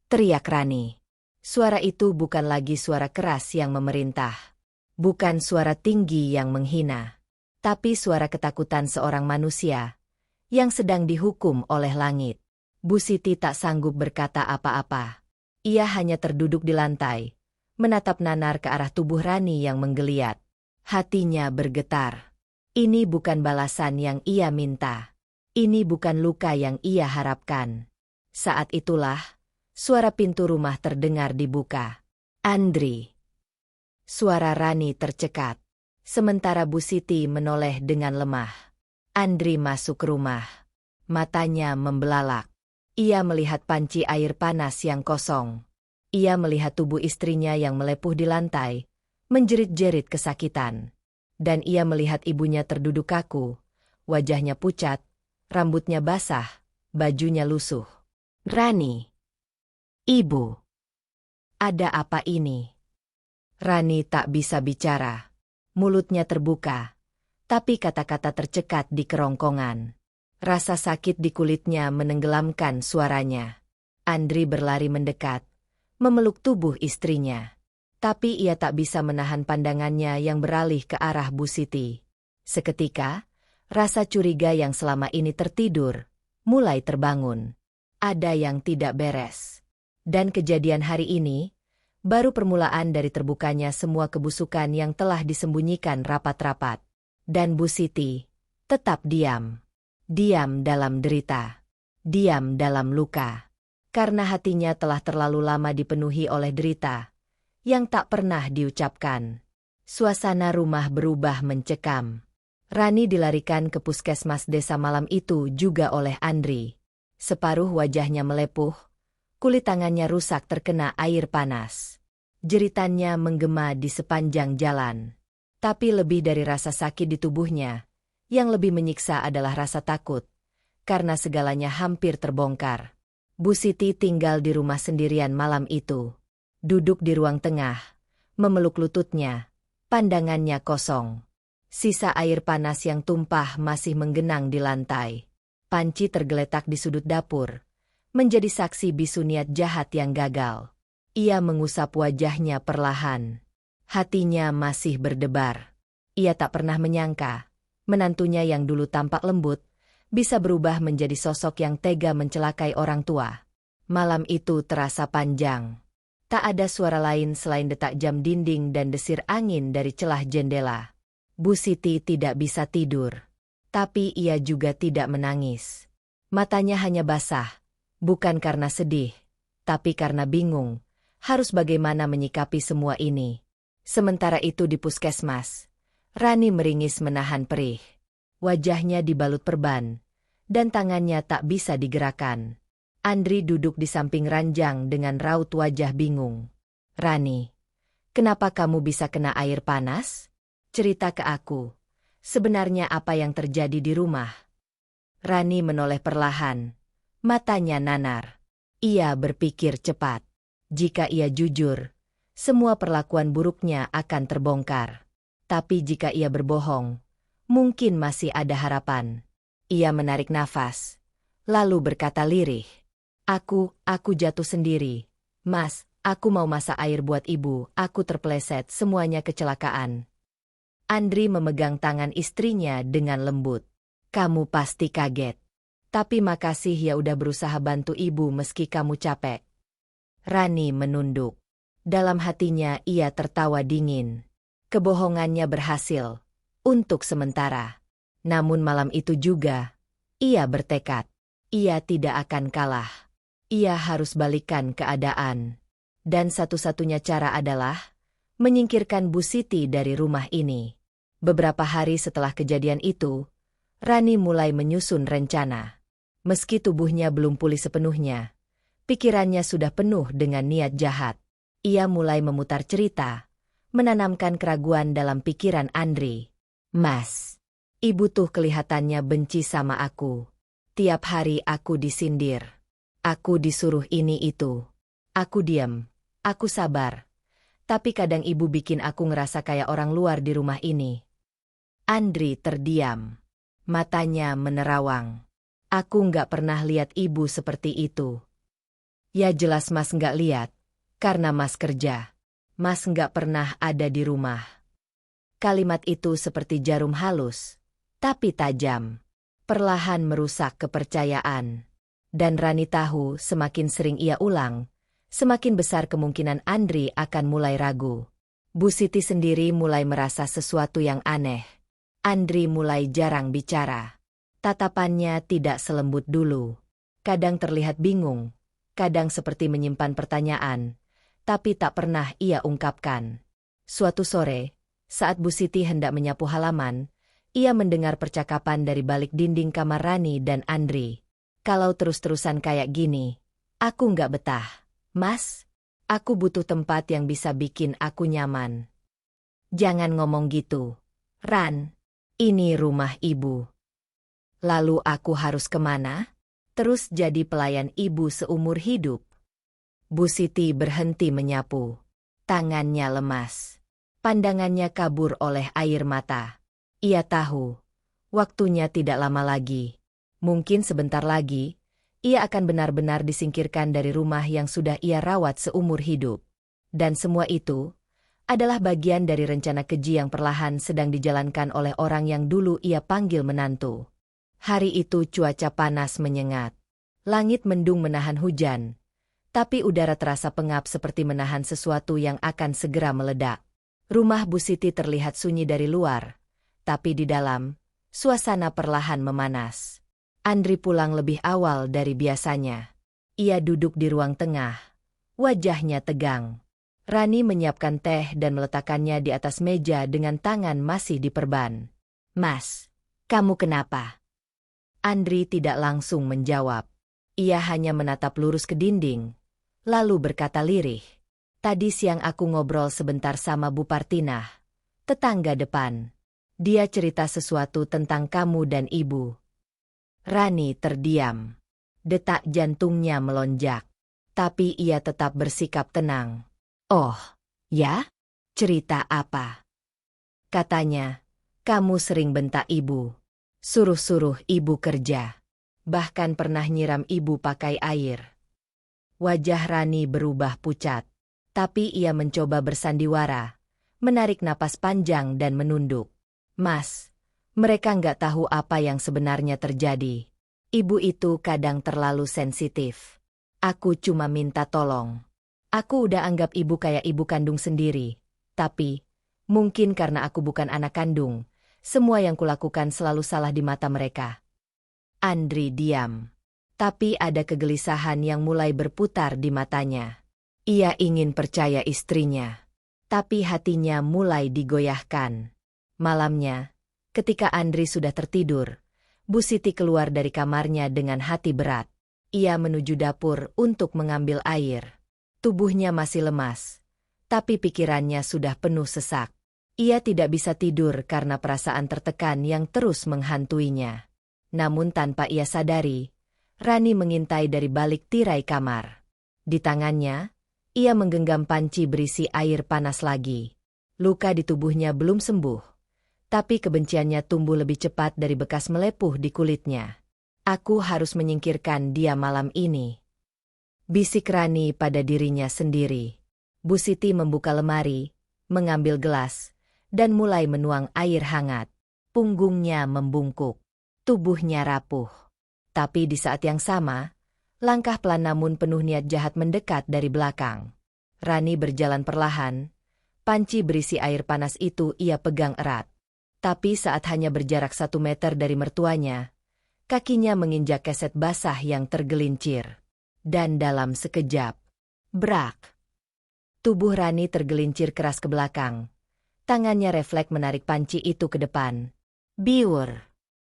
teriak Rani. Suara itu bukan lagi suara keras yang memerintah. Bukan suara tinggi yang menghina. Tapi suara ketakutan seorang manusia yang sedang dihukum oleh langit. Bu Siti tak sanggup berkata apa-apa. Ia hanya terduduk di lantai, menatap nanar ke arah tubuh Rani yang menggeliat. Hatinya bergetar. Ini bukan balasan yang ia minta. Ini bukan luka yang ia harapkan. Saat itulah, suara pintu rumah terdengar dibuka. "Andri." Suara Rani tercekat. Sementara Bu Siti menoleh dengan lemah. Andri masuk rumah. Matanya membelalak. Ia melihat panci air panas yang kosong. Ia melihat tubuh istrinya yang melepuh di lantai, menjerit-jerit kesakitan. Dan ia melihat ibunya terduduk kaku, wajahnya pucat, rambutnya basah, bajunya lusuh. "Rani. Ibu. Ada apa ini?" Rani tak bisa bicara. Mulutnya terbuka, tapi kata-kata tercekat di kerongkongan. Rasa sakit di kulitnya menenggelamkan suaranya. Andri berlari mendekat, memeluk tubuh istrinya. Tapi ia tak bisa menahan pandangannya yang beralih ke arah Bu Siti. Seketika, rasa curiga yang selama ini tertidur mulai terbangun. Ada yang tidak beres. Dan kejadian hari ini baru permulaan dari terbukanya semua kebusukan yang telah disembunyikan rapat-rapat. Dan Bu Siti tetap diam. Diam dalam derita. Diam dalam luka. Karena hatinya telah terlalu lama dipenuhi oleh derita yang tak pernah diucapkan. Suasana rumah berubah mencekam. Rani dilarikan ke puskesmas desa malam itu juga oleh Andri. Separuh wajahnya melepuh, kulit tangannya rusak terkena air panas. Jeritannya menggema di sepanjang jalan. Tapi lebih dari rasa sakit di tubuhnya, yang lebih menyiksa adalah rasa takut, karena segalanya hampir terbongkar. Bu Siti tinggal di rumah sendirian malam itu. Duduk di ruang tengah, memeluk lututnya, pandangannya kosong. Sisa air panas yang tumpah masih menggenang di lantai. Panci tergeletak di sudut dapur, menjadi saksi bisu niat jahat yang gagal. Ia mengusap wajahnya perlahan. Hatinya masih berdebar. Ia tak pernah menyangka, menantunya yang dulu tampak lembut, bisa berubah menjadi sosok yang tega mencelakai orang tua. Malam itu terasa panjang. Tak ada suara lain selain detak jam dinding dan desir angin dari celah jendela. Bu Siti tidak bisa tidur. Tapi ia juga tidak menangis. Matanya hanya basah, bukan karena sedih, tapi karena bingung, harus bagaimana menyikapi semua ini. Sementara itu di puskesmas, Rani meringis menahan perih. Wajahnya dibalut perban, dan tangannya tak bisa digerakkan. Andri duduk di samping ranjang dengan raut wajah bingung. Rani, kenapa kamu bisa kena air panas? Cerita ke aku. Sebenarnya apa yang terjadi di rumah? Rani menoleh perlahan. Matanya nanar. Ia berpikir cepat. Jika ia jujur, semua perlakuan buruknya akan terbongkar. Tapi jika ia berbohong, mungkin masih ada harapan. Ia menarik nafas, lalu berkata lirih. Aku jatuh sendiri. Mas, aku mau masak air buat ibu, aku terpeleset, semuanya kecelakaan. Andri memegang tangan istrinya dengan lembut. Kamu pasti kaget. Tapi makasih ya udah berusaha bantu ibu meski kamu capek. Rani menunduk. Dalam hatinya ia tertawa dingin. Kebohongannya berhasil. Untuk sementara. Namun malam itu juga, ia bertekad. Ia tidak akan kalah. Ia harus balikan keadaan. Dan satu-satunya cara adalah menyingkirkan Bu Siti dari rumah ini. Beberapa hari setelah kejadian itu, Rani mulai menyusun rencana. Meski tubuhnya belum pulih sepenuhnya, pikirannya sudah penuh dengan niat jahat. Ia mulai memutar cerita, menanamkan keraguan dalam pikiran Andri. Mas, ibu tuh kelihatannya benci sama aku. Tiap hari aku disindir. Aku disuruh ini itu. Aku diam, aku sabar. Tapi kadang ibu bikin aku ngerasa kayak orang luar di rumah ini. Andri terdiam. Matanya menerawang. Aku nggak pernah lihat ibu seperti itu. Ya jelas mas nggak lihat. Karena mas kerja. Mas nggak pernah ada di rumah. Kalimat itu seperti jarum halus, tapi tajam. Perlahan merusak kepercayaan. Dan Rani tahu semakin sering ia ulang, semakin besar kemungkinan Andri akan mulai ragu. Bu Siti sendiri mulai merasa sesuatu yang aneh. Andri mulai jarang bicara. Tatapannya tidak selembut dulu. Kadang terlihat bingung, kadang seperti menyimpan pertanyaan, tapi tak pernah ia ungkapkan. Suatu sore, saat Bu Siti hendak menyapu halaman, ia mendengar percakapan dari balik dinding kamar Rani dan Andri. Kalau terus-terusan kayak gini, aku nggak betah. Mas, aku butuh tempat yang bisa bikin aku nyaman. Jangan ngomong gitu. Ran, ini rumah ibu. Lalu aku harus kemana? Terus jadi pelayan ibu seumur hidup? Bu Siti berhenti menyapu. Tangannya lemas. Pandangannya kabur oleh air mata. Ia tahu, waktunya tidak lama lagi. Mungkin sebentar lagi, ia akan benar-benar disingkirkan dari rumah yang sudah ia rawat seumur hidup. Dan semua itu adalah bagian dari rencana keji yang perlahan sedang dijalankan oleh orang yang dulu ia panggil menantu. Hari itu cuaca panas menyengat. Langit mendung menahan hujan. Tapi udara terasa pengap seperti menahan sesuatu yang akan segera meledak. Rumah Bu Siti terlihat sunyi dari luar. Tapi di dalam, suasana perlahan memanas. Andri pulang lebih awal dari biasanya. Ia duduk di ruang tengah. Wajahnya tegang. Rani menyiapkan teh dan meletakkannya di atas meja dengan tangan masih diperban. "Mas, kamu kenapa?" Andri tidak langsung menjawab. Ia hanya menatap lurus ke dinding, lalu berkata lirih. "Tadi siang aku ngobrol sebentar sama Bu Partinah, tetangga depan. Dia cerita sesuatu tentang kamu dan ibu." Rani terdiam. Detak jantungnya melonjak. Tapi ia tetap bersikap tenang. "Oh, ya? Cerita apa?" Katanya, "Kamu sering bentak ibu. Suruh-suruh ibu kerja. Bahkan pernah nyiram ibu pakai air." Wajah Rani berubah pucat. Tapi ia mencoba bersandiwara, menarik napas panjang dan menunduk. "Mas, mereka nggak tahu apa yang sebenarnya terjadi. Ibu itu kadang terlalu sensitif. Aku cuma minta tolong. Aku udah anggap ibu kayak ibu kandung sendiri. Tapi, mungkin karena aku bukan anak kandung, semua yang kulakukan selalu salah di mata mereka." Andri diam. Tapi ada kegelisahan yang mulai berputar di matanya. Ia ingin percaya istrinya. Tapi hatinya mulai digoyahkan. Malamnya, ketika Andri sudah tertidur, Bu Siti keluar dari kamarnya dengan hati berat. Ia menuju dapur untuk mengambil air. Tubuhnya masih lemas, tapi pikirannya sudah penuh sesak. Ia tidak bisa tidur karena perasaan tertekan yang terus menghantuinya. Namun tanpa ia sadari, Rani mengintai dari balik tirai kamar. Di tangannya, ia menggenggam panci berisi air panas lagi. Luka di tubuhnya belum sembuh. Tapi kebenciannya tumbuh lebih cepat dari bekas melepuh di kulitnya. "Aku harus menyingkirkan dia malam ini," bisik Rani pada dirinya sendiri. Bu Siti membuka lemari, mengambil gelas, dan mulai menuang air hangat. Punggungnya membungkuk. Tubuhnya rapuh. Tapi di saat yang sama, langkah pelan namun penuh niat jahat mendekat dari belakang. Rani berjalan perlahan. Panci berisi air panas itu ia pegang erat. Tapi saat hanya berjarak 1 meter dari mertuanya, kakinya menginjak keset basah yang tergelincir. Dan dalam sekejap, brak! Tubuh Rani tergelincir keras ke belakang. Tangannya refleks menarik panci itu ke depan. Biur!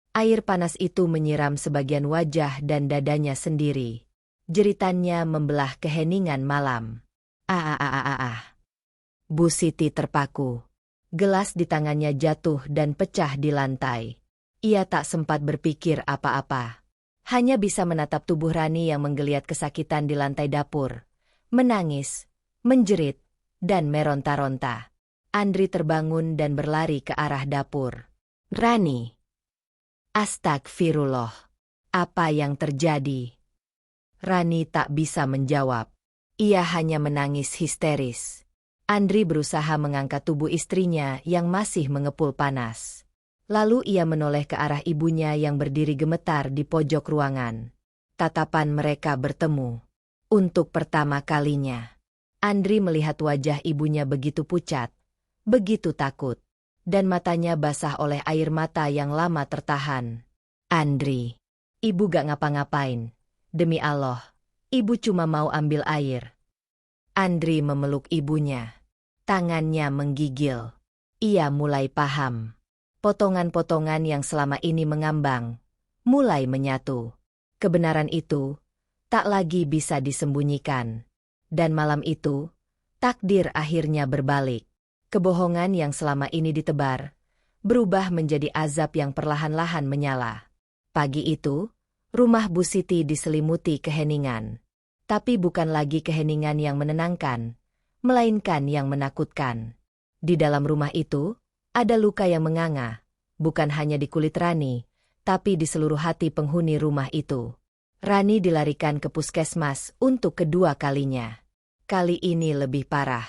Air panas itu menyiram sebagian wajah dan dadanya sendiri. Jeritannya membelah keheningan malam. Ah. Bu Siti terpaku. Gelas di tangannya jatuh dan pecah di lantai. Ia tak sempat berpikir apa-apa. Hanya bisa menatap tubuh Rani yang menggeliat kesakitan di lantai dapur. Menangis, menjerit, dan meronta-ronta. Andri terbangun dan berlari ke arah dapur. "Rani! Astagfirullah! Apa yang terjadi?" Rani tak bisa menjawab. Ia hanya menangis histeris. Andri berusaha mengangkat tubuh istrinya yang masih mengepul panas. Lalu ia menoleh ke arah ibunya yang berdiri gemetar di pojok ruangan. Tatapan mereka bertemu. Untuk pertama kalinya, Andri melihat wajah ibunya begitu pucat, begitu takut, dan matanya basah oleh air mata yang lama tertahan. "Andri, ibu gak ngapa-ngapain. Demi Allah, ibu cuma mau ambil air." Andri memeluk ibunya. Tangannya menggigil. Ia mulai paham. Potongan-potongan yang selama ini mengambang, mulai menyatu. Kebenaran itu tak lagi bisa disembunyikan. Dan malam itu, takdir akhirnya berbalik. Kebohongan yang selama ini ditebar, berubah menjadi azab yang perlahan-lahan menyala. Pagi itu, rumah Bu Siti diselimuti keheningan. Tapi bukan lagi keheningan yang menenangkan, melainkan yang menakutkan. Di dalam rumah itu, ada luka yang menganga, bukan hanya di kulit Rani, tapi di seluruh hati penghuni rumah itu. Rani dilarikan ke puskesmas untuk kedua kalinya. Kali ini lebih parah.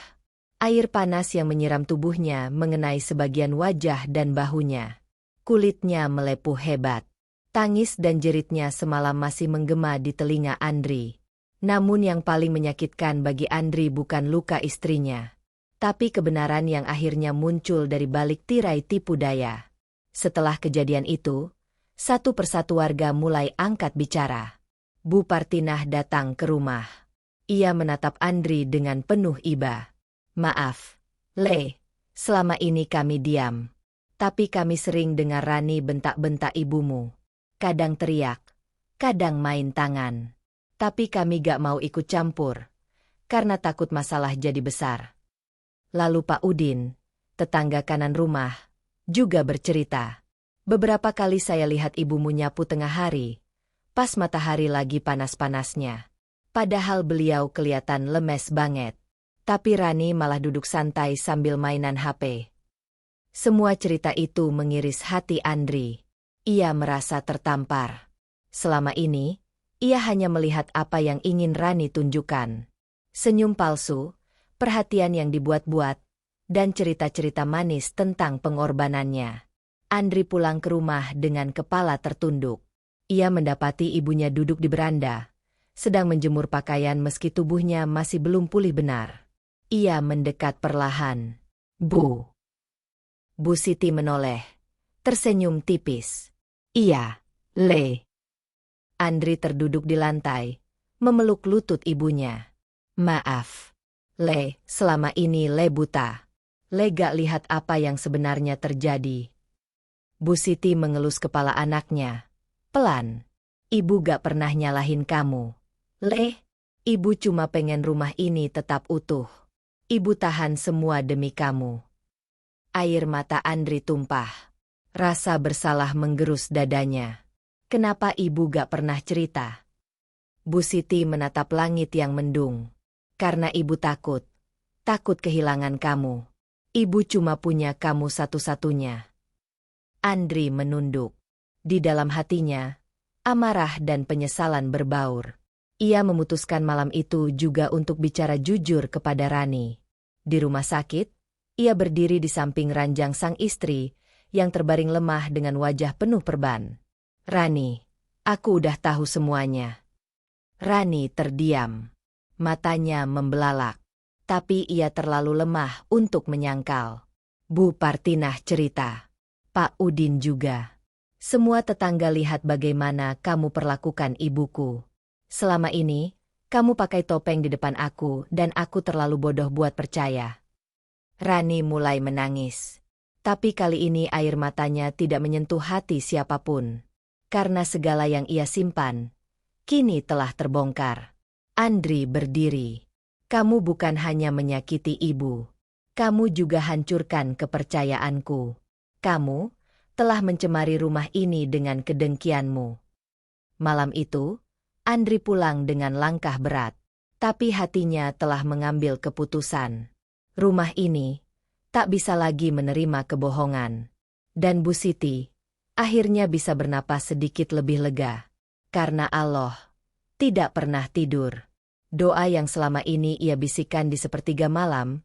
Air panas yang menyiram tubuhnya mengenai sebagian wajah dan bahunya. Kulitnya melepuh hebat. Tangis dan jeritnya semalam masih menggema di telinga Andri. Namun yang paling menyakitkan bagi Andri bukan luka istrinya, tapi kebenaran yang akhirnya muncul dari balik tirai tipu daya. Setelah kejadian itu, satu persatu warga mulai angkat bicara. Bu Partinah datang ke rumah. Ia menatap Andri dengan penuh iba. "Maaf, Le, selama ini kami diam. Tapi kami sering dengar Rani bentak-bentak ibumu. Kadang teriak, kadang main tangan. Tapi kami gak mau ikut campur, karena takut masalah jadi besar." Lalu Pak Udin, tetangga kanan rumah, juga bercerita. "Beberapa kali saya lihat ibumu nyapu tengah hari, pas matahari lagi panas-panasnya. Padahal beliau kelihatan lemes banget. Tapi Rani malah duduk santai sambil mainan HP." Semua cerita itu mengiris hati Andri. Ia merasa tertampar. Selama ini, ia hanya melihat apa yang ingin Rani tunjukkan. Senyum palsu, perhatian yang dibuat-buat, dan cerita-cerita manis tentang pengorbanannya. Andri pulang ke rumah dengan kepala tertunduk. Ia mendapati ibunya duduk di beranda, sedang menjemur pakaian meski tubuhnya masih belum pulih benar. Ia mendekat perlahan. "Bu." Bu Siti menoleh, tersenyum tipis. "Iya, Le." Andri terduduk di lantai, memeluk lutut ibunya. "Maaf, Le, selama ini Le buta. Le gak lihat apa yang sebenarnya terjadi." Bu Siti mengelus kepala anaknya. Pelan. "Ibu gak pernah nyalahin kamu, Le. Ibu cuma pengen rumah ini tetap utuh. Ibu tahan semua demi kamu." Air mata Andri tumpah. Rasa bersalah menggerus dadanya. Kenapa ibu gak pernah cerita? Bu Siti menatap langit yang mendung. "Karena ibu takut. Takut kehilangan kamu. Ibu cuma punya kamu satu-satunya." Andri menunduk. Di dalam hatinya, amarah dan penyesalan berbaur. Ia memutuskan malam itu juga untuk bicara jujur kepada Rani. Di rumah sakit, ia berdiri di samping ranjang sang istri, yang terbaring lemah dengan wajah penuh perban. "Rani, aku udah tahu semuanya." Rani terdiam. Matanya membelalak. Tapi ia terlalu lemah untuk menyangkal. Bu Partinah cerita. Pak Udin juga. "Semua tetangga lihat bagaimana kamu perlakukan ibuku. Selama ini, kamu pakai topeng di depan aku dan aku terlalu bodoh buat percaya." Rani mulai menangis. Tapi kali ini air matanya tidak menyentuh hati siapapun. Karena segala yang ia simpan, kini telah terbongkar. Andri berdiri. "Kamu bukan hanya menyakiti ibu. Kamu juga hancurkan kepercayaanku. Kamu telah mencemari rumah ini dengan kedengkianmu." Malam itu, Andri pulang dengan langkah berat. Tapi hatinya telah mengambil keputusan. Rumah ini tak bisa lagi menerima kebohongan. Dan Bu Siti akhirnya bisa bernapas sedikit lebih lega. Karena Allah tidak pernah tidur. Doa yang selama ini ia bisikan di sepertiga malam,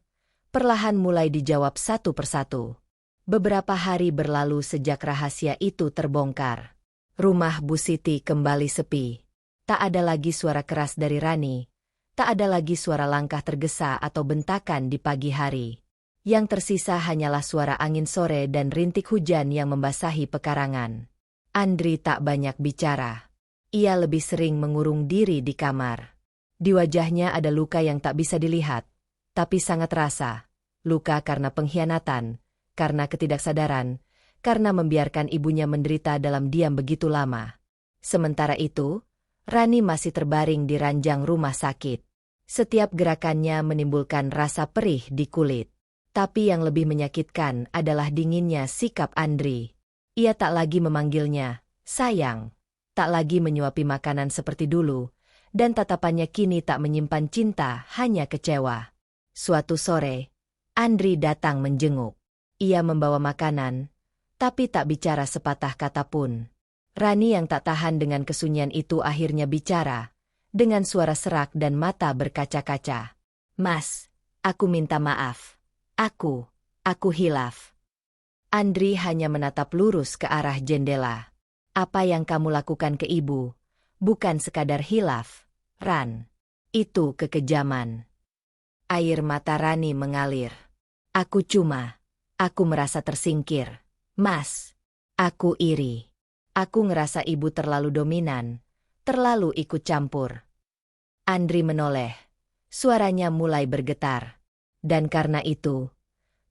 perlahan mulai dijawab satu persatu. Beberapa hari berlalu sejak rahasia itu terbongkar. Rumah Bu Siti kembali sepi. Tak ada lagi suara keras dari Rani. Tak ada lagi suara langkah tergesa atau bentakan di pagi hari. Yang tersisa hanyalah suara angin sore dan rintik hujan yang membasahi pekarangan. Andri tak banyak bicara. Ia lebih sering mengurung diri di kamar. Di wajahnya ada luka yang tak bisa dilihat, tapi sangat terasa. Luka karena pengkhianatan, karena ketidaksadaran, karena membiarkan ibunya menderita dalam diam begitu lama. Sementara itu, Rani masih terbaring di ranjang rumah sakit. Setiap gerakannya menimbulkan rasa perih di kulit. Tapi yang lebih menyakitkan adalah dinginnya sikap Andri. Ia tak lagi memanggilnya sayang, tak lagi menyuapi makanan seperti dulu, dan tatapannya kini tak menyimpan cinta, hanya kecewa. Suatu sore, Andri datang menjenguk. Ia membawa makanan, tapi tak bicara sepatah kata pun. Rani yang tak tahan dengan kesunyian itu akhirnya bicara, dengan suara serak dan mata berkaca-kaca. Mas, aku minta maaf. Aku hilaf. Andri hanya menatap lurus ke arah jendela. Apa yang kamu lakukan ke ibu, bukan sekadar hilaf, Ran. Itu kekejaman. Air mata Rani mengalir. Aku merasa tersingkir. Mas, aku iri. Aku ngerasa ibu terlalu dominan, terlalu ikut campur. Andri menoleh. Suaranya mulai bergetar. Dan karena itu,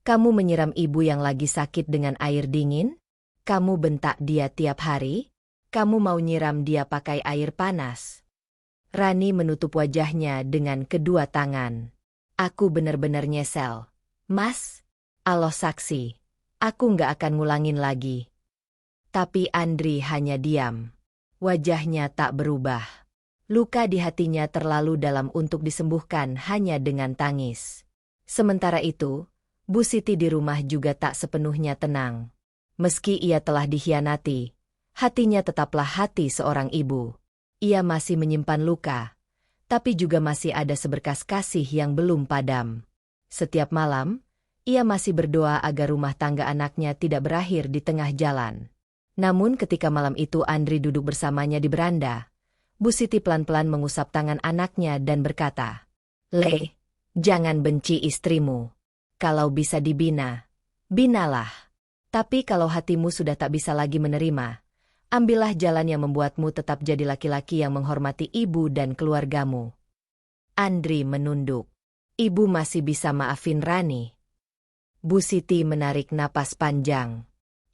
kamu menyiram ibu yang lagi sakit dengan air dingin? Kamu bentak dia tiap hari? Kamu mau nyiram dia pakai air panas? Rani menutup wajahnya dengan kedua tangan. Aku benar-benar nyesel. Mas, Allah saksi, aku nggak akan ngulangin lagi. Tapi Andri hanya diam. Wajahnya tak berubah. Luka di hatinya terlalu dalam untuk disembuhkan hanya dengan tangis. Sementara itu, Bu Siti di rumah juga tak sepenuhnya tenang. Meski ia telah dikhianati, hatinya tetaplah hati seorang ibu. Ia masih menyimpan luka, tapi juga masih ada seberkas kasih yang belum padam. Setiap malam, ia masih berdoa agar rumah tangga anaknya tidak berakhir di tengah jalan. Namun ketika malam itu Andri duduk bersamanya di beranda, Bu Siti pelan-pelan mengusap tangan anaknya dan berkata, "Le, jangan benci istrimu. Kalau bisa dibina, binalah. Tapi kalau hatimu sudah tak bisa lagi menerima, ambillah jalan yang membuatmu tetap jadi laki-laki yang menghormati ibu dan keluargamu." Andri menunduk. Ibu masih bisa maafin Rani. Bu Siti menarik napas panjang.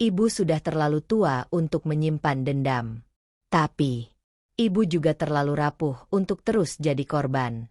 Ibu sudah terlalu tua untuk menyimpan dendam. Tapi, ibu juga terlalu rapuh untuk terus jadi korban.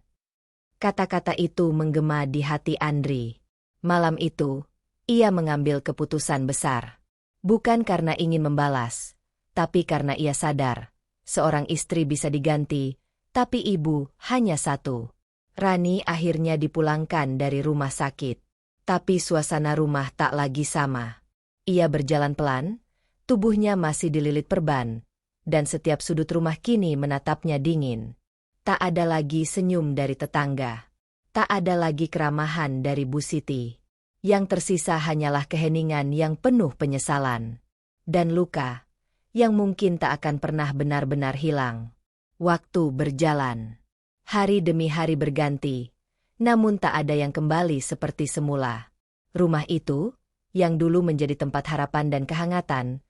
Kata-kata itu menggema di hati Andri. Malam itu, ia mengambil keputusan besar. Bukan karena ingin membalas, tapi karena ia sadar, seorang istri bisa diganti, tapi ibu hanya satu. Rani akhirnya dipulangkan dari rumah sakit. Tapi suasana rumah tak lagi sama. Ia berjalan pelan, tubuhnya masih dililit perban, dan setiap sudut rumah kini menatapnya dingin. Tak ada lagi senyum dari tetangga. Tak ada lagi keramahan dari Bu Siti. Yang tersisa hanyalah keheningan yang penuh penyesalan. Dan luka, yang mungkin tak akan pernah benar-benar hilang. Waktu berjalan. Hari demi hari berganti, namun tak ada yang kembali seperti semula. Rumah itu, yang dulu menjadi tempat harapan dan kehangatan,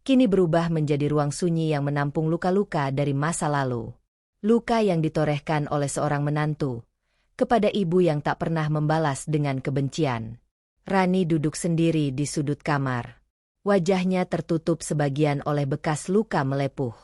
kini berubah menjadi ruang sunyi yang menampung luka-luka dari masa lalu. Luka yang ditorehkan oleh seorang menantu, kepada ibu yang tak pernah membalas dengan kebencian. Rani duduk sendiri di sudut kamar. Wajahnya tertutup sebagian oleh bekas luka melepuh.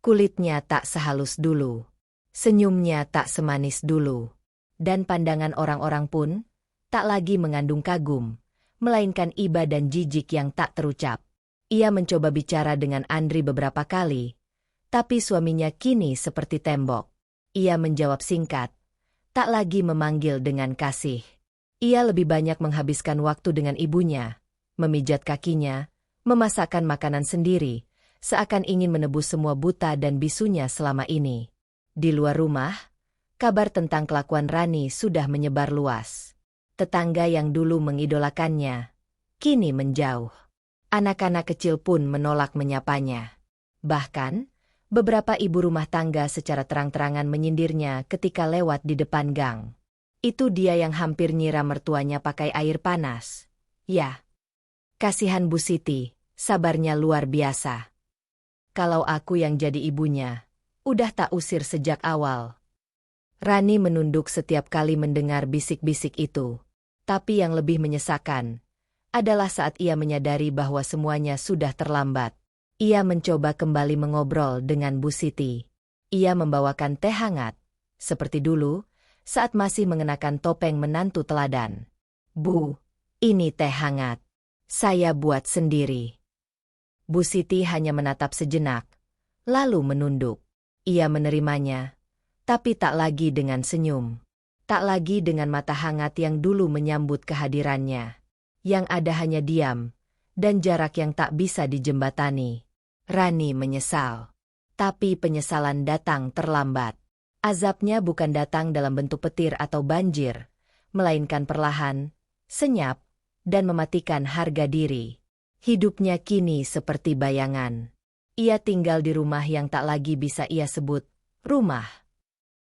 Kulitnya tak sehalus dulu. Senyumnya tak semanis dulu. Dan pandangan orang-orang pun tak lagi mengandung kagum, melainkan iba dan jijik yang tak terucap. Ia mencoba bicara dengan Andri beberapa kali, tapi suaminya kini seperti tembok. Ia menjawab singkat, tak lagi memanggil dengan kasih. Ia lebih banyak menghabiskan waktu dengan ibunya, memijat kakinya, memasakkan makanan sendiri, seakan ingin menebus semua buta dan bisunya selama ini. Di luar rumah, kabar tentang kelakuan Rani sudah menyebar luas. Tetangga yang dulu mengidolakannya, kini menjauh. Anak-anak kecil pun menolak menyapanya. Bahkan, beberapa ibu rumah tangga secara terang-terangan menyindirnya ketika lewat di depan gang. Itu dia yang hampir nyiram mertuanya pakai air panas. Ya, kasihan Bu Siti, sabarnya luar biasa. Kalau aku yang jadi ibunya, udah tak usir sejak awal. Rani menunduk setiap kali mendengar bisik-bisik itu. Tapi yang lebih menyesakan adalah saat ia menyadari bahwa semuanya sudah terlambat. Ia mencoba kembali mengobrol dengan Bu Siti. Ia membawakan teh hangat, seperti dulu, saat masih mengenakan topeng menantu teladan. "Bu, ini teh hangat. Saya buat sendiri." Bu Siti hanya menatap sejenak, lalu menunduk. Ia menerimanya, tapi tak lagi dengan senyum. Tak lagi dengan mata hangat yang dulu menyambut kehadirannya. Yang ada hanya diam, dan jarak yang tak bisa dijembatani. Rani menyesal. Tapi penyesalan datang terlambat. Azabnya bukan datang dalam bentuk petir atau banjir, melainkan perlahan, senyap, dan mematikan harga diri. Hidupnya kini seperti bayangan. Ia tinggal di rumah yang tak lagi bisa ia sebut rumah.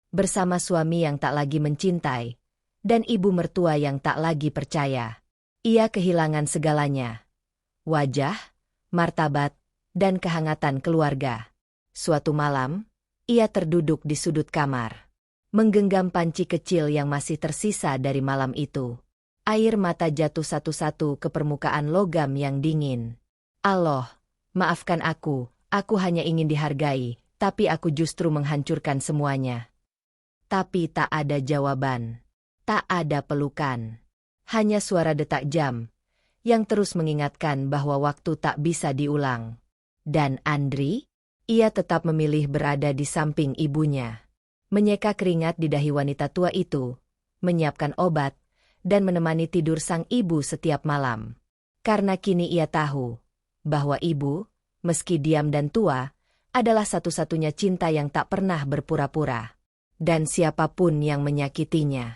Bersama suami yang tak lagi mencintai, dan ibu mertua yang tak lagi percaya. Ia kehilangan segalanya. Wajah, martabat, dan kehangatan keluarga. Suatu malam, ia terduduk di sudut kamar, menggenggam panci kecil yang masih tersisa dari malam itu. Air mata jatuh satu-satu ke permukaan logam yang dingin. Allah, maafkan aku hanya ingin dihargai, tapi aku justru menghancurkan semuanya. Tapi tak ada jawaban, tak ada pelukan. Hanya suara detak jam, yang terus mengingatkan bahwa waktu tak bisa diulang. Dan Andri? Ia tetap memilih berada di samping ibunya. Menyeka keringat di dahi wanita tua itu, menyiapkan obat, dan menemani tidur sang ibu setiap malam. Karena kini ia tahu bahwa ibu, meski diam dan tua, adalah satu-satunya cinta yang tak pernah berpura-pura. Dan siapapun yang menyakitinya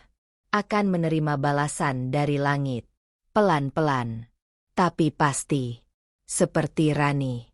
akan menerima balasan dari langit. Pelan-pelan. Tapi pasti. Seperti Rani.